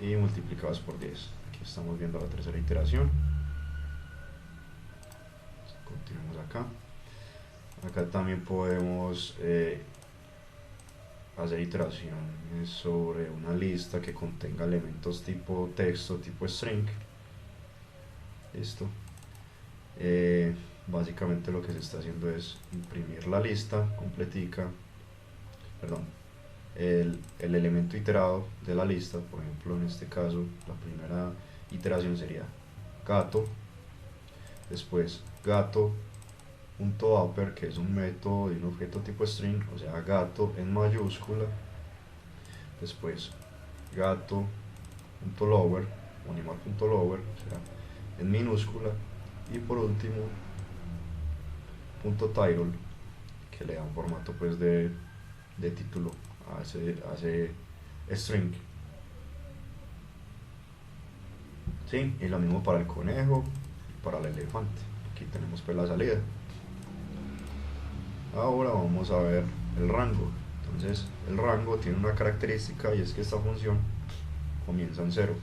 y multiplicados por 10. Aquí estamos viendo la tercera iteración. Continuemos acá. Acá también podemos hacer iteraciones sobre una lista que contenga elementos tipo texto, tipo string. Listo. Básicamente lo que se está haciendo es imprimir la lista completica, perdón, el elemento iterado de la lista. Por ejemplo, en este caso la primera iteración sería gato, después gato.upper, que es un método de un objeto tipo string, o sea, gato en mayúscula, después gato.lower o animal.lower, o sea, en minúscula, y por último .title, que le da un formato pues de título a ese string. ¿Sí? Y lo mismo para el conejo y para el elefante. Aquí tenemos pues la salida. Ahora vamos a ver el rango. Entonces el rango tiene una característica y es que esta función comienza en 0.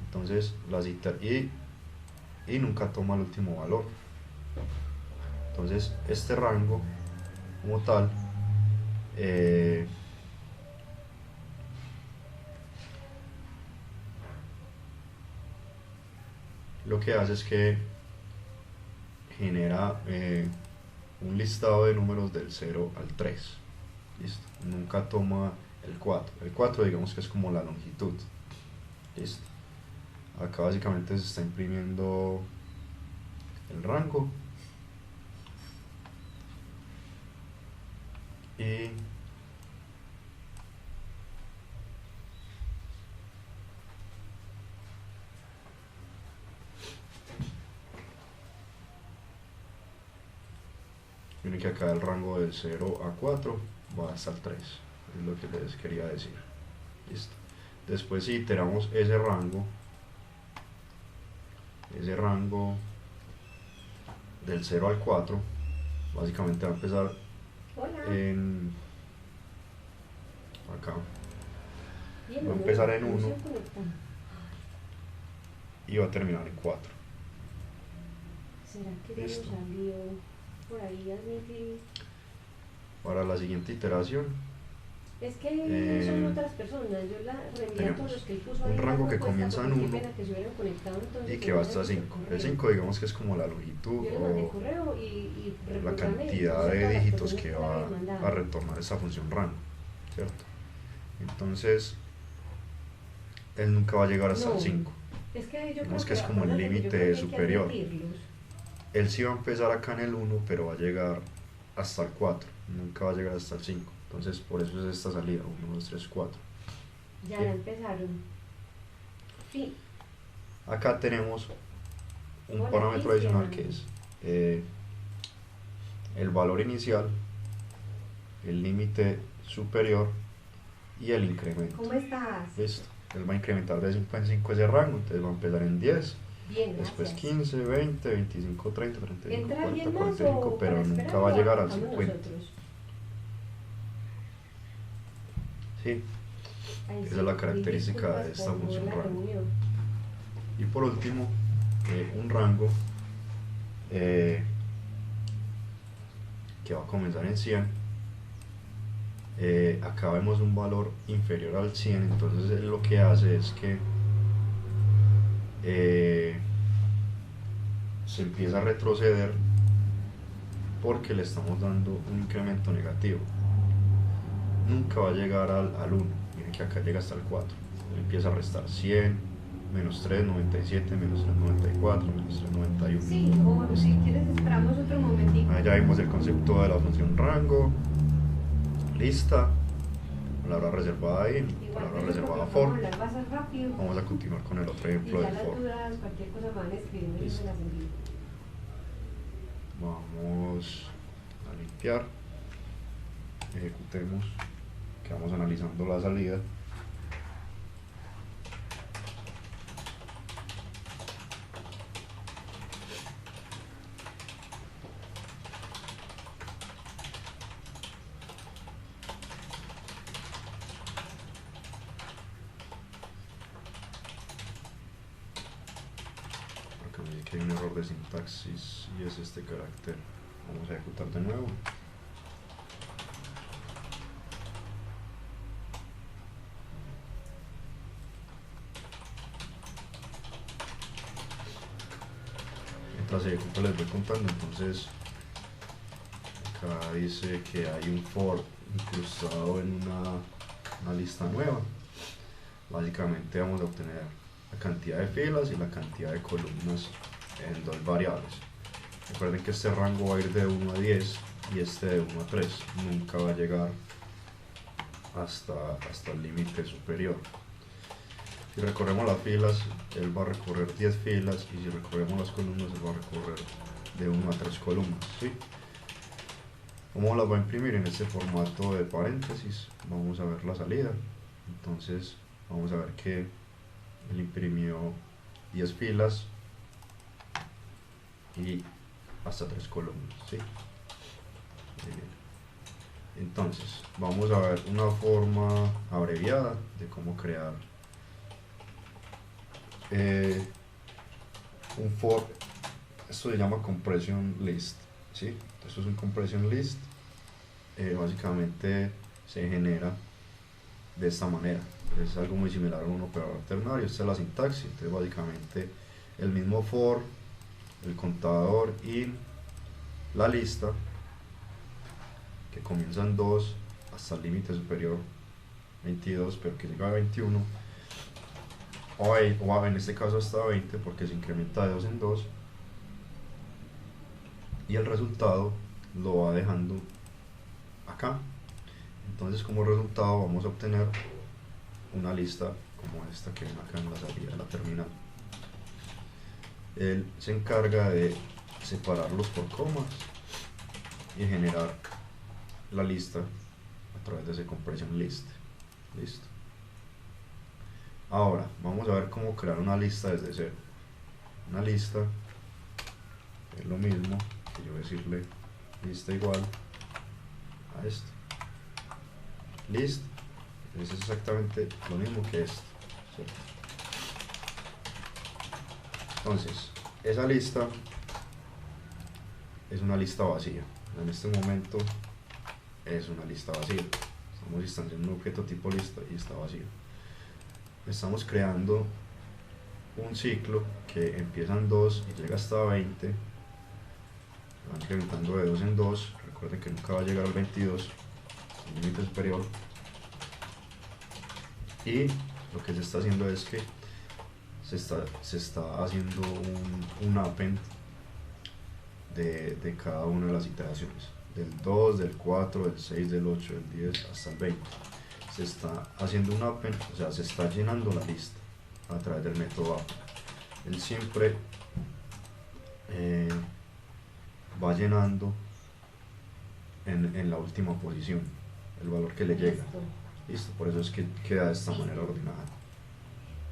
Entonces y nunca toma el último valor. Entonces este rango como tal lo que hace es que genera un listado de números del 0 al 3. Listo. Nunca toma el 4. El 4 digamos que es como la longitud. Listo. Acá básicamente se está imprimiendo el rango y miren que acá el rango del 0 a 4 va hasta el 3, es lo que les quería decir. Listo. Después si iteramos ese rango del 0 al 4, básicamente va a empezar en acá, va a empezar en 1 y va a terminar en 4. ¿Será que ya nos salió por ahí admitir? Para la siguiente iteración es que son otras personas, yo la reenvío todos los que puso ahí. Un rango que comienza en 1 y que va hasta 5. El 5 digamos que es como la longitud o la cantidad de dígitos que va a retornar esta función rango, ¿cierto? Entonces él nunca va a llegar hasta el 5. Digamos que es como el límite superior. Él sí va a empezar acá en el 1, pero va a llegar hasta el 4, nunca va a llegar hasta el 5. Entonces por eso es esta salida, 1, 2, 3, 4. Ya la empezaron. Sí. Acá tenemos un parámetro adicional que es el valor inicial, el límite superior y el incremento. ¿Cómo estás? Listo. él va a incrementar de 5 en 5 ese rango, entonces va a empezar en 10, Bien, después gracias. 15, 20, 25, 30, 35, ¿Entra 40, alguien más 45, o pero para nunca esperar va a o llegar al arrancamos 50. nosotros? Sí, Ay, esa sí, es la mil característica disculpas de esta por función la rango. reunión. Y por último, un rango que va a comenzar en 100. Acá vemos un valor inferior al 100, entonces él lo que hace es que se empieza a retroceder porque le estamos dando un incremento negativo. Nunca va a llegar al 1, miren que acá llega hasta el 4. Él empieza a restar 100, menos 3, 97, menos 3, 94, menos 3, 91. Sí, o si quieres esperamos otro momentico. Ahí ya vimos el concepto de la función rango, lista, palabra reservada in, Igual palabra pues yo creo reservada que for. vamos a hablar más rápido. Vamos a continuar con el otro Y ejemplo ya del las for. dudas, cualquier cosa me van escribiendo y yo se las envío. Vamos a limpiar, ejecutemos, quedamos analizando la salida. Acá me dice que hay un error de sintaxis y es este carácter. Vamos a ejecutar de nuevo. Mientras se ejecuta les voy contando. Entonces acá dice que hay un for incrustado en una lista nueva. Básicamente vamos a obtener la cantidad de filas y la cantidad de columnas en dos variables. Recuerden que este rango va a ir de 1 a 10 y este de 1 a 3. Nunca va a llegar hasta el límite superior. Si recorremos las filas, él va a recorrer 10 filas, y si recorremos las columnas, él va a recorrer de 1 a 3 columnas. ¿Sí? ¿Cómo las va a imprimir? En este formato de paréntesis. Vamos a ver la salida. Entonces vamos a ver que él imprimió 10 filas y hasta 3 columnas. ¿Sí? Muy bien. Entonces vamos a ver una forma abreviada de cómo crear un for. Esto se llama compression list, ¿sí? Esto es un compression list. Básicamente se genera de esta manera. Es algo muy similar a un operador ternario. Esta es la sintaxis. Entonces básicamente el mismo for, el contador y la lista, que comienza en 2 hasta el límite superior 22, pero que llega a 21, o en este caso hasta 20, porque se incrementa de 2 en 2, y el resultado lo va dejando acá. Entonces como resultado vamos a obtener una lista como esta que ven acá en la salida de la terminal. Él se encarga de separarlos por comas y generar la lista a través de ese compression list. Listo. Ahora vamos a ver cómo crear una lista desde cero. Una lista es lo mismo que yo decirle lista igual a esto. List es exactamente lo mismo que esto, ¿cierto? Entonces esa lista es una lista vacía. En este momento es una lista vacía. Estamos instanciando un objeto tipo lista y está vacío. Estamos creando un ciclo que empieza en 2 y llega hasta 20, va incrementando de 2 en 2. Recuerden que nunca va a llegar al 22, el límite superior. Y lo que se está haciendo es que se está haciendo un append de cada una de las iteraciones, del 2, del 4, del 6, del 8, del 10 hasta el 20. Se está haciendo un append, o sea, se está llenando la lista a través del método append. Él siempre va llenando en la última posición el valor que le llega. Listo, por eso es que queda de esta manera ordenada.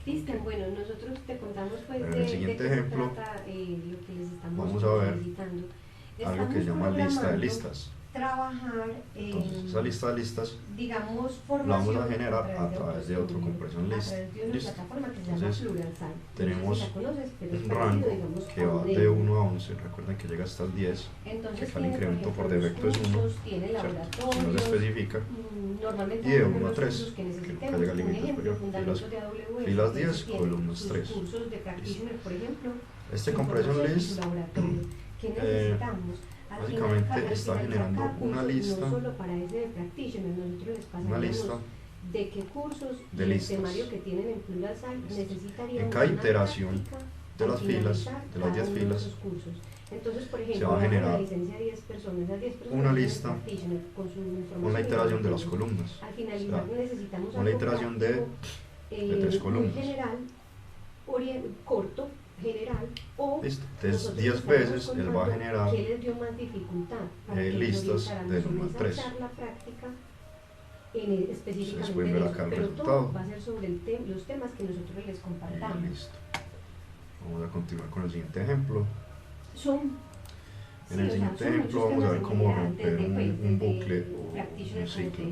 Cristian, bueno, nosotros te contamos pues En el siguiente qué se ejemplo trata lo que les estamos vamos a ver solicitando. algo que se llama lista de listas. Trabajar Entonces, esa lista de listas digamos, la vamos a formación generar a través de otro compression a list. través de una Listo. plataforma que se llama Entonces, Pluralsight. tenemos No sé si la conoces, pero es un parecido, rango digamos, que a va Udemy. de 1 a 11. Recuerden que llega hasta el 10, que Entonces acá el tiene, incremento por ejemplo, defecto es 1, cursos, tiene ¿cierto? laboratorios, Si no se especifica. Normalmente Y de hacemos 1 a los 3, cursos que que nunca necesitemos. llega al Un límite ejemplo, superior. fundamentos de AWS. Filas que 10, tiene columnas sus 3. cursos de practitioner, por ejemplo. Este su compression formación y list su laboratorio. ¿Qué necesitamos? Al básicamente al está finalizar generando cada una curso, lista, no solo para ese de practitioner, nosotros les una lista pasaríamos de qué cursos de y el listas. temario que tienen en Pluralsight necesitarían En cada una iteración práctica de las al filas, finalizar de las cada 10 uno de filas, esos cursos. Entonces, por se ejemplo, va a damos la generar licencia a 10 personas, esas 10 personas una tienen lista practitioner con su información con la y iteración de las laboratorio. columnas. Al finalizar O sea, necesitamos con la algo iteración práctico, de 3 muy columnas. general, corto, general, o Listo. Entonces, nosotros 10 estaremos veces él va a contando generar qué les dio más dificultad para que nos listas orientáramos del en 1 al esa 3. charla práctica Ustedes específicamente pueden de ver eso, acá el pero resultado. todo va a ser sobre los temas que nosotros les compartamos. Listo. Vamos a continuar con el siguiente ejemplo. Son En el siguiente ejemplo vamos a ver cómo romper un bucle o un ciclo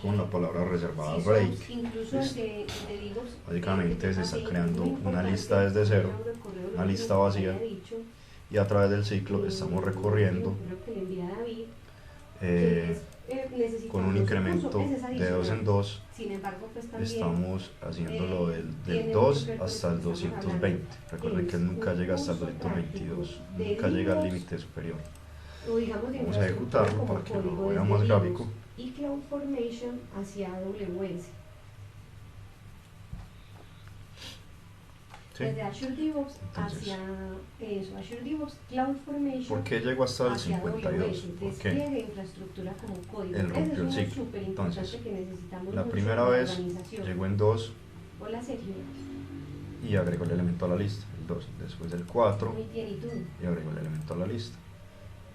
con la palabra reservada break. Incluso Listo. de DevOps, Básicamente se está creando muy una importante, lista desde cero, correo una lista vacía, y a través del ciclo estamos recorriendo creo que le envié a David, con un incremento de 2 en 2. Sin embargo, pues también Estamos haciéndolo del tiene 2 mucho que ver con hasta el esto que estamos hablando. 220. Recuerden que él nunca llega hasta el 222, nunca llega al límite superior. O digamos de Vamos a ejecutarlo como para que lo código vea desde más DevOps gráfico. y CloudFormation hacia AWS. ¿Sí? Desde Azure DevOps Entonces, hacia eso, Azure DevOps, CloudFormation ¿por qué llegó hasta el hacia 52? AWS, ¿Por despliegue qué? de infraestructura como código. Él rompió el Ese es ciclo. súper importante Entonces, que necesitamos la mucho primera en la vez organización. llegó en 2 Hola Sergio, y agregó el elemento a la lista, el 2. Después el 4 muy bien, ¿y tú? y agregó el elemento a la lista.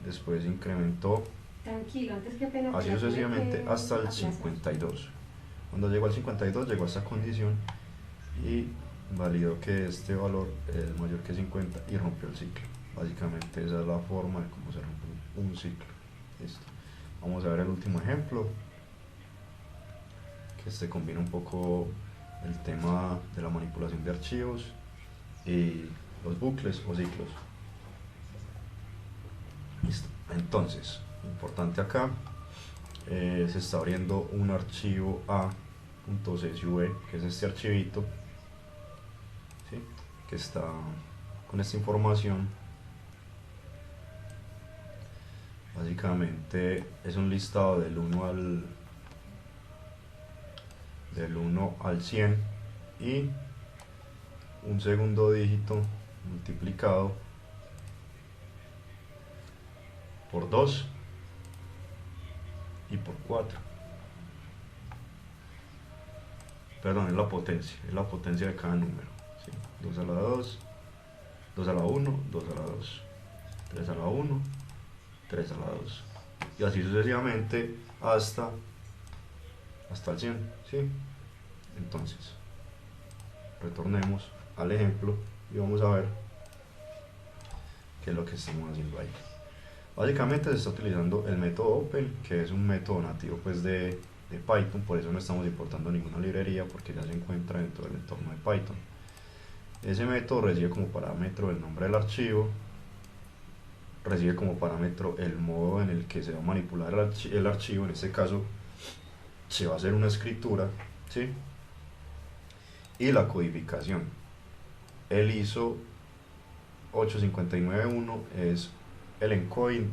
Después incrementó Tranquilo, antes que pena. así sucesivamente hasta el 52. Cuando llegó al 52 llegó a esta condición y validó que este valor es mayor que 50 y rompió el ciclo. Básicamente esa es la forma de cómo se rompe un ciclo. Listo. Vamos a ver el último ejemplo, que este combina un poco el tema de la manipulación de archivos y los bucles o ciclos. Listo. Entonces, importante acá, se está abriendo un archivo a.csv, que es este archivito, ¿sí? Que está con esta información. Básicamente es un listado del 1 al 100 y un segundo dígito multiplicado por 2 y por 4. Perdón, es la potencia de cada número, ¿sí? 2 a la 2, 2 a la 1, 2 a la 2, 3 a la 1, 3 a la 2, y así sucesivamente hasta el 100, ¿sí? Entonces, retornemos al ejemplo y vamos a ver qué es lo que estamos haciendo ahí. Básicamente se está utilizando el método Open, que es un método nativo pues de Python, por eso no estamos importando ninguna librería porque ya se encuentra dentro del entorno de Python. Ese método recibe como parámetro el nombre del archivo, recibe como parámetro el modo en el que se va a manipular el archivo, en este caso se va a hacer una escritura, ¿sí? Y la codificación. El ISO 8591 es el encoding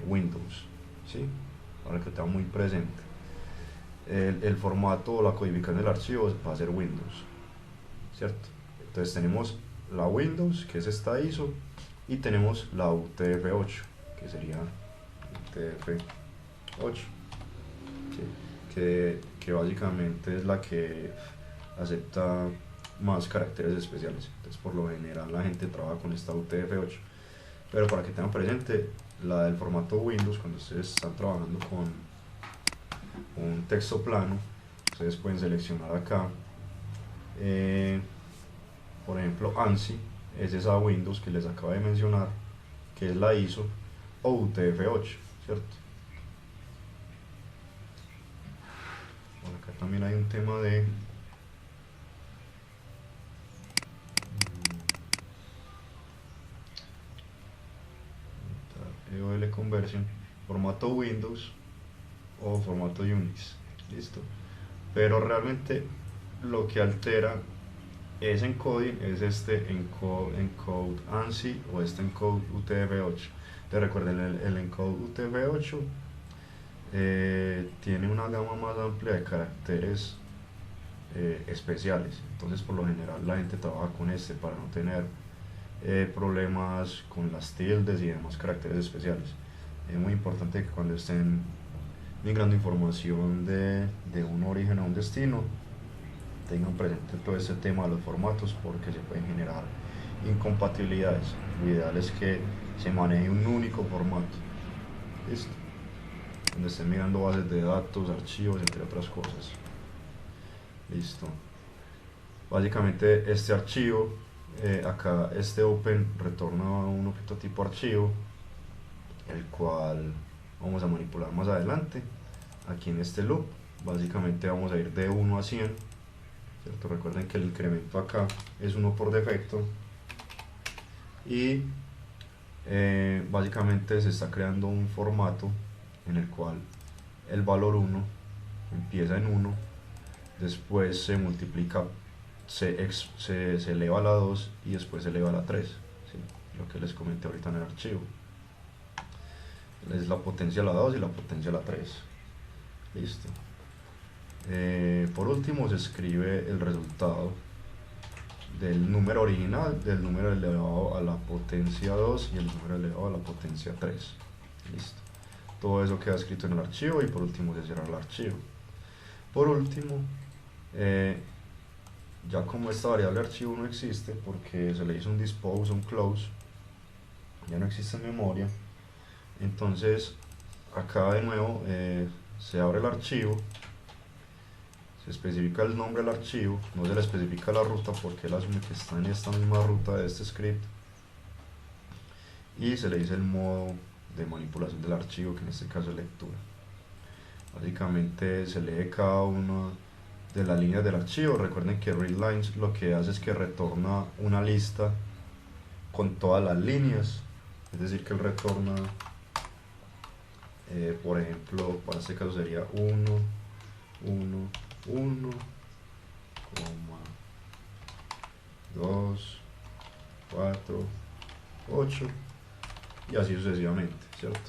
Windows, ¿sí? Para que tenga muy presente. El formato o la codificación del archivo va a ser Windows, ¿cierto? Entonces tenemos la Windows, que es esta ISO, y tenemos la UTF-8, que sería UTF-8, ¿sí? que básicamente es la que acepta más caracteres especiales. Entonces por lo general la gente trabaja con esta UTF-8, pero para que tengan presente la del formato Windows, cuando ustedes están trabajando con un texto plano, ustedes pueden seleccionar acá por ejemplo ANSI es esa Windows que les acabo de mencionar, que es la ISO, o UTF-8, ¿cierto? Bueno, acá también hay un tema de EOL conversion, formato Windows o formato Unix, listo. Pero realmente lo que altera ese encoding es este encode ANSI o este encode UTF-8. Te recuerden, el encode UTF-8 tiene una gama más amplia de caracteres especiales, entonces por lo general la gente trabaja con este para no tener problemas con las tildes y demás caracteres especiales. Es muy importante que cuando estén migrando información de un origen a un destino tengan presente todo este tema de los formatos, porque se pueden generar incompatibilidades. Lo ideal es que se maneje un único formato, listo, donde estén mirando bases de datos, archivos, entre otras cosas. Listo. Básicamente este archivo, acá este open retorna un objeto tipo archivo, el cual vamos a manipular más adelante. Aquí en este loop básicamente vamos a ir de 1 a 100, ¿cierto? Recuerden que el incremento acá es 1 por defecto, y básicamente se está creando un formato en el cual el valor 1 empieza en 1, después se multiplica, se eleva a la 2 y después se eleva a la 3, ¿sí? Lo que les comenté ahorita en el archivo es la potencia a la 2 y la potencia a la 3. Listo. Por último se escribe el resultado del número original, del número elevado a la potencia 2 y el número elevado a la potencia 3. Listo. Todo eso queda escrito en el archivo y por último se cierra el archivo. Por último, ya como esta variable archivo no existe porque se le hizo un dispose, un close, ya no existe en memoria, entonces acá de nuevo se abre el archivo, se especifica el nombre del archivo, no se le especifica la ruta porque él asume que está en esta misma ruta de este script, y se le dice el modo de manipulación del archivo, que en este caso es lectura. Básicamente se lee cada una de las líneas del archivo. Recuerden que readlines lo que hace es que retorna una lista con todas las líneas, es decir que él retorna, por ejemplo, para este caso sería 1, 1, 1, 2, 4, 8 y así sucesivamente, ¿cierto?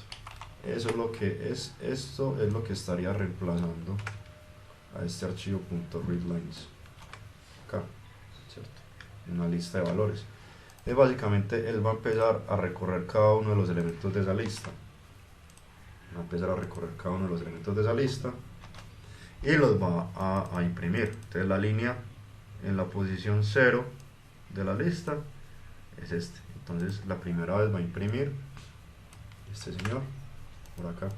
Eso es lo que esto es lo que estaría reemplazando a este archivo .readlines acá, ¿cierto? Una lista de valores. Y básicamente él va a empezar a recorrer cada uno de los elementos de esa lista. Va a empezar a recorrer cada uno de los elementos de esa lista y los va a imprimir. Entonces la línea en la posición 0 de la lista es este. Entonces la primera vez va a imprimir este señor por acá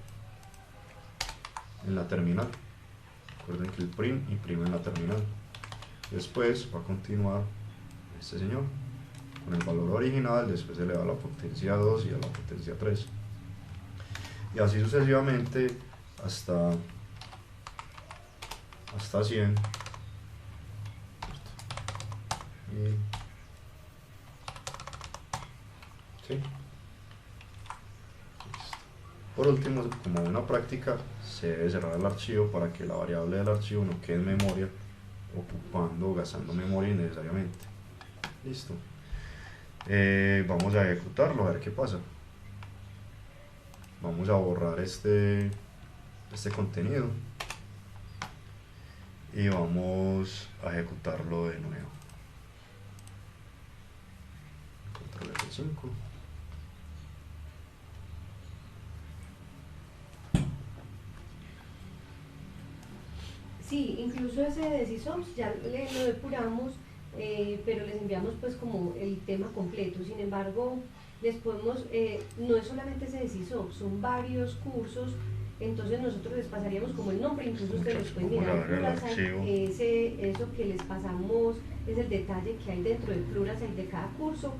en la terminal. Recuerden que el print imprime en la terminal. Después va a continuar este señor con el valor original, después se le da la potencia 2 y a la potencia 3 y así sucesivamente hasta 100. ¿Sí? Por último, como una práctica, se debe cerrar el archivo para que la variable del archivo no quede en memoria ocupando o gastando memoria innecesariamente. Listo. Vamos a ejecutarlo a ver qué pasa. Vamos a borrar este contenido y vamos a ejecutarlo de nuevo. Control F5. Sí, incluso ese de CISOPS ya lo depuramos, pero les enviamos pues como el tema completo. Sin embargo, les podemos, no es solamente ese de CISOPS, son varios cursos entonces nosotros les pasaríamos como el nombre, incluso ustedes los Muchachos, pueden vamos a mirar en ver el Pluralsight, eso que les pasamos es el detalle que hay dentro de Pluralsight de cada curso,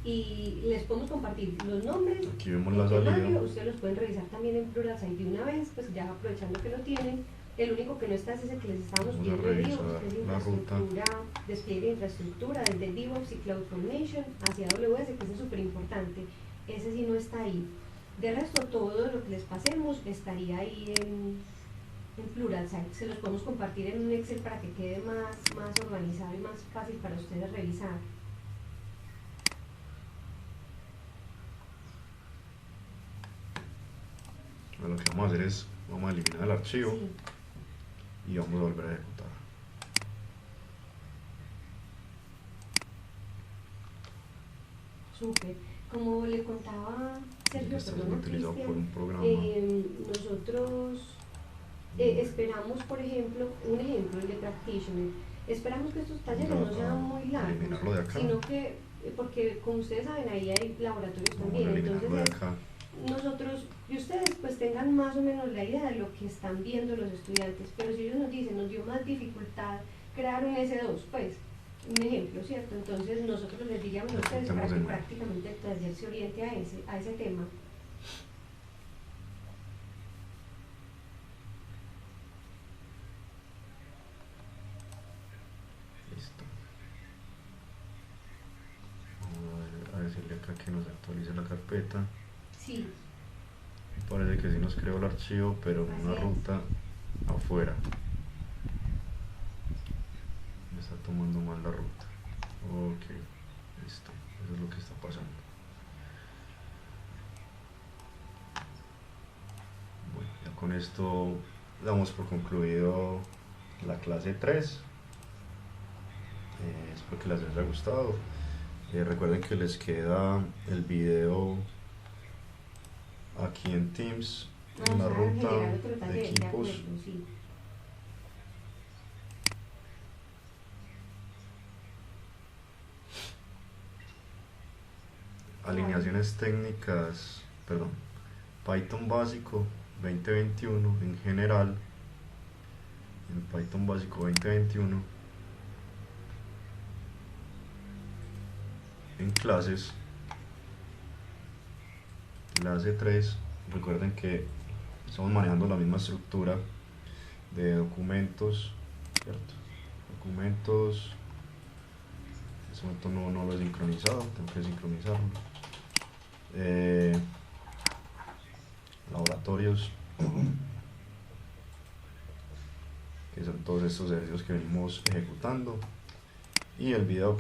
y les podemos compartir los nombres, Aquí vemos el la salida. temario, ustedes los pueden revisar también en Pluralsight de una vez, pues ya aprovechando que lo tienen. El único que no está es ese que les estábamos Vamos a pidiendo de revisar DevOps, que es la ruta. infraestructura, despliegue de infraestructura, desde DevOps y CloudFormation hacia AWS, que ese es súper importante. Ese sí no está ahí. De resto, todo lo que les pasemos estaría ahí en Pluralsight. Se los podemos compartir en un Excel para que quede más organizado y más fácil para ustedes revisar. Bueno, lo que vamos a hacer es, vamos a eliminar el archivo Sí. y vamos a volver a ejecutar. Súper. Como le contaba Sergio, Está siendo perdón, utilizado por un programa. nosotros esperamos, por ejemplo, un ejemplo, el de Practitioner, esperamos que estos talleres Vamos no a sean muy eliminarlo de largos, acá. sino que, porque como ustedes saben, ahí hay laboratorios Vamos a también, eliminarlo de entonces acá. nosotros, y ustedes pues tengan más o menos la idea de lo que están viendo los estudiantes, pero si ellos nos dicen, nos dio más dificultad crear un S2, pues, un ejemplo, ¿cierto? Entonces nosotros les diríamos a ustedes para que prácticamente el taller se oriente a ese tema. Listo. Vamos a decirle acá que nos actualice la carpeta. Sí. Parece que sí nos creó el archivo, pero en una ruta afuera. Me está tomando mal la ruta. Ok, listo. Eso es lo que está pasando. Bueno, ya con esto damos por concluido la clase 3. Espero que les haya gustado. Recuerden que les queda el video aquí en Teams, en la ruta de equipos. Sí. Alineaciones técnicas, perdón, Python básico 2021 en general, en Python básico 2021 en clases, clase 3. Recuerden que estamos manejando la misma estructura de documentos, ¿cierto? Documentos, en este momento no lo he sincronizado, tengo que sincronizarlo. Laboratorios, que son todos estos ejercicios que venimos ejecutando, y el video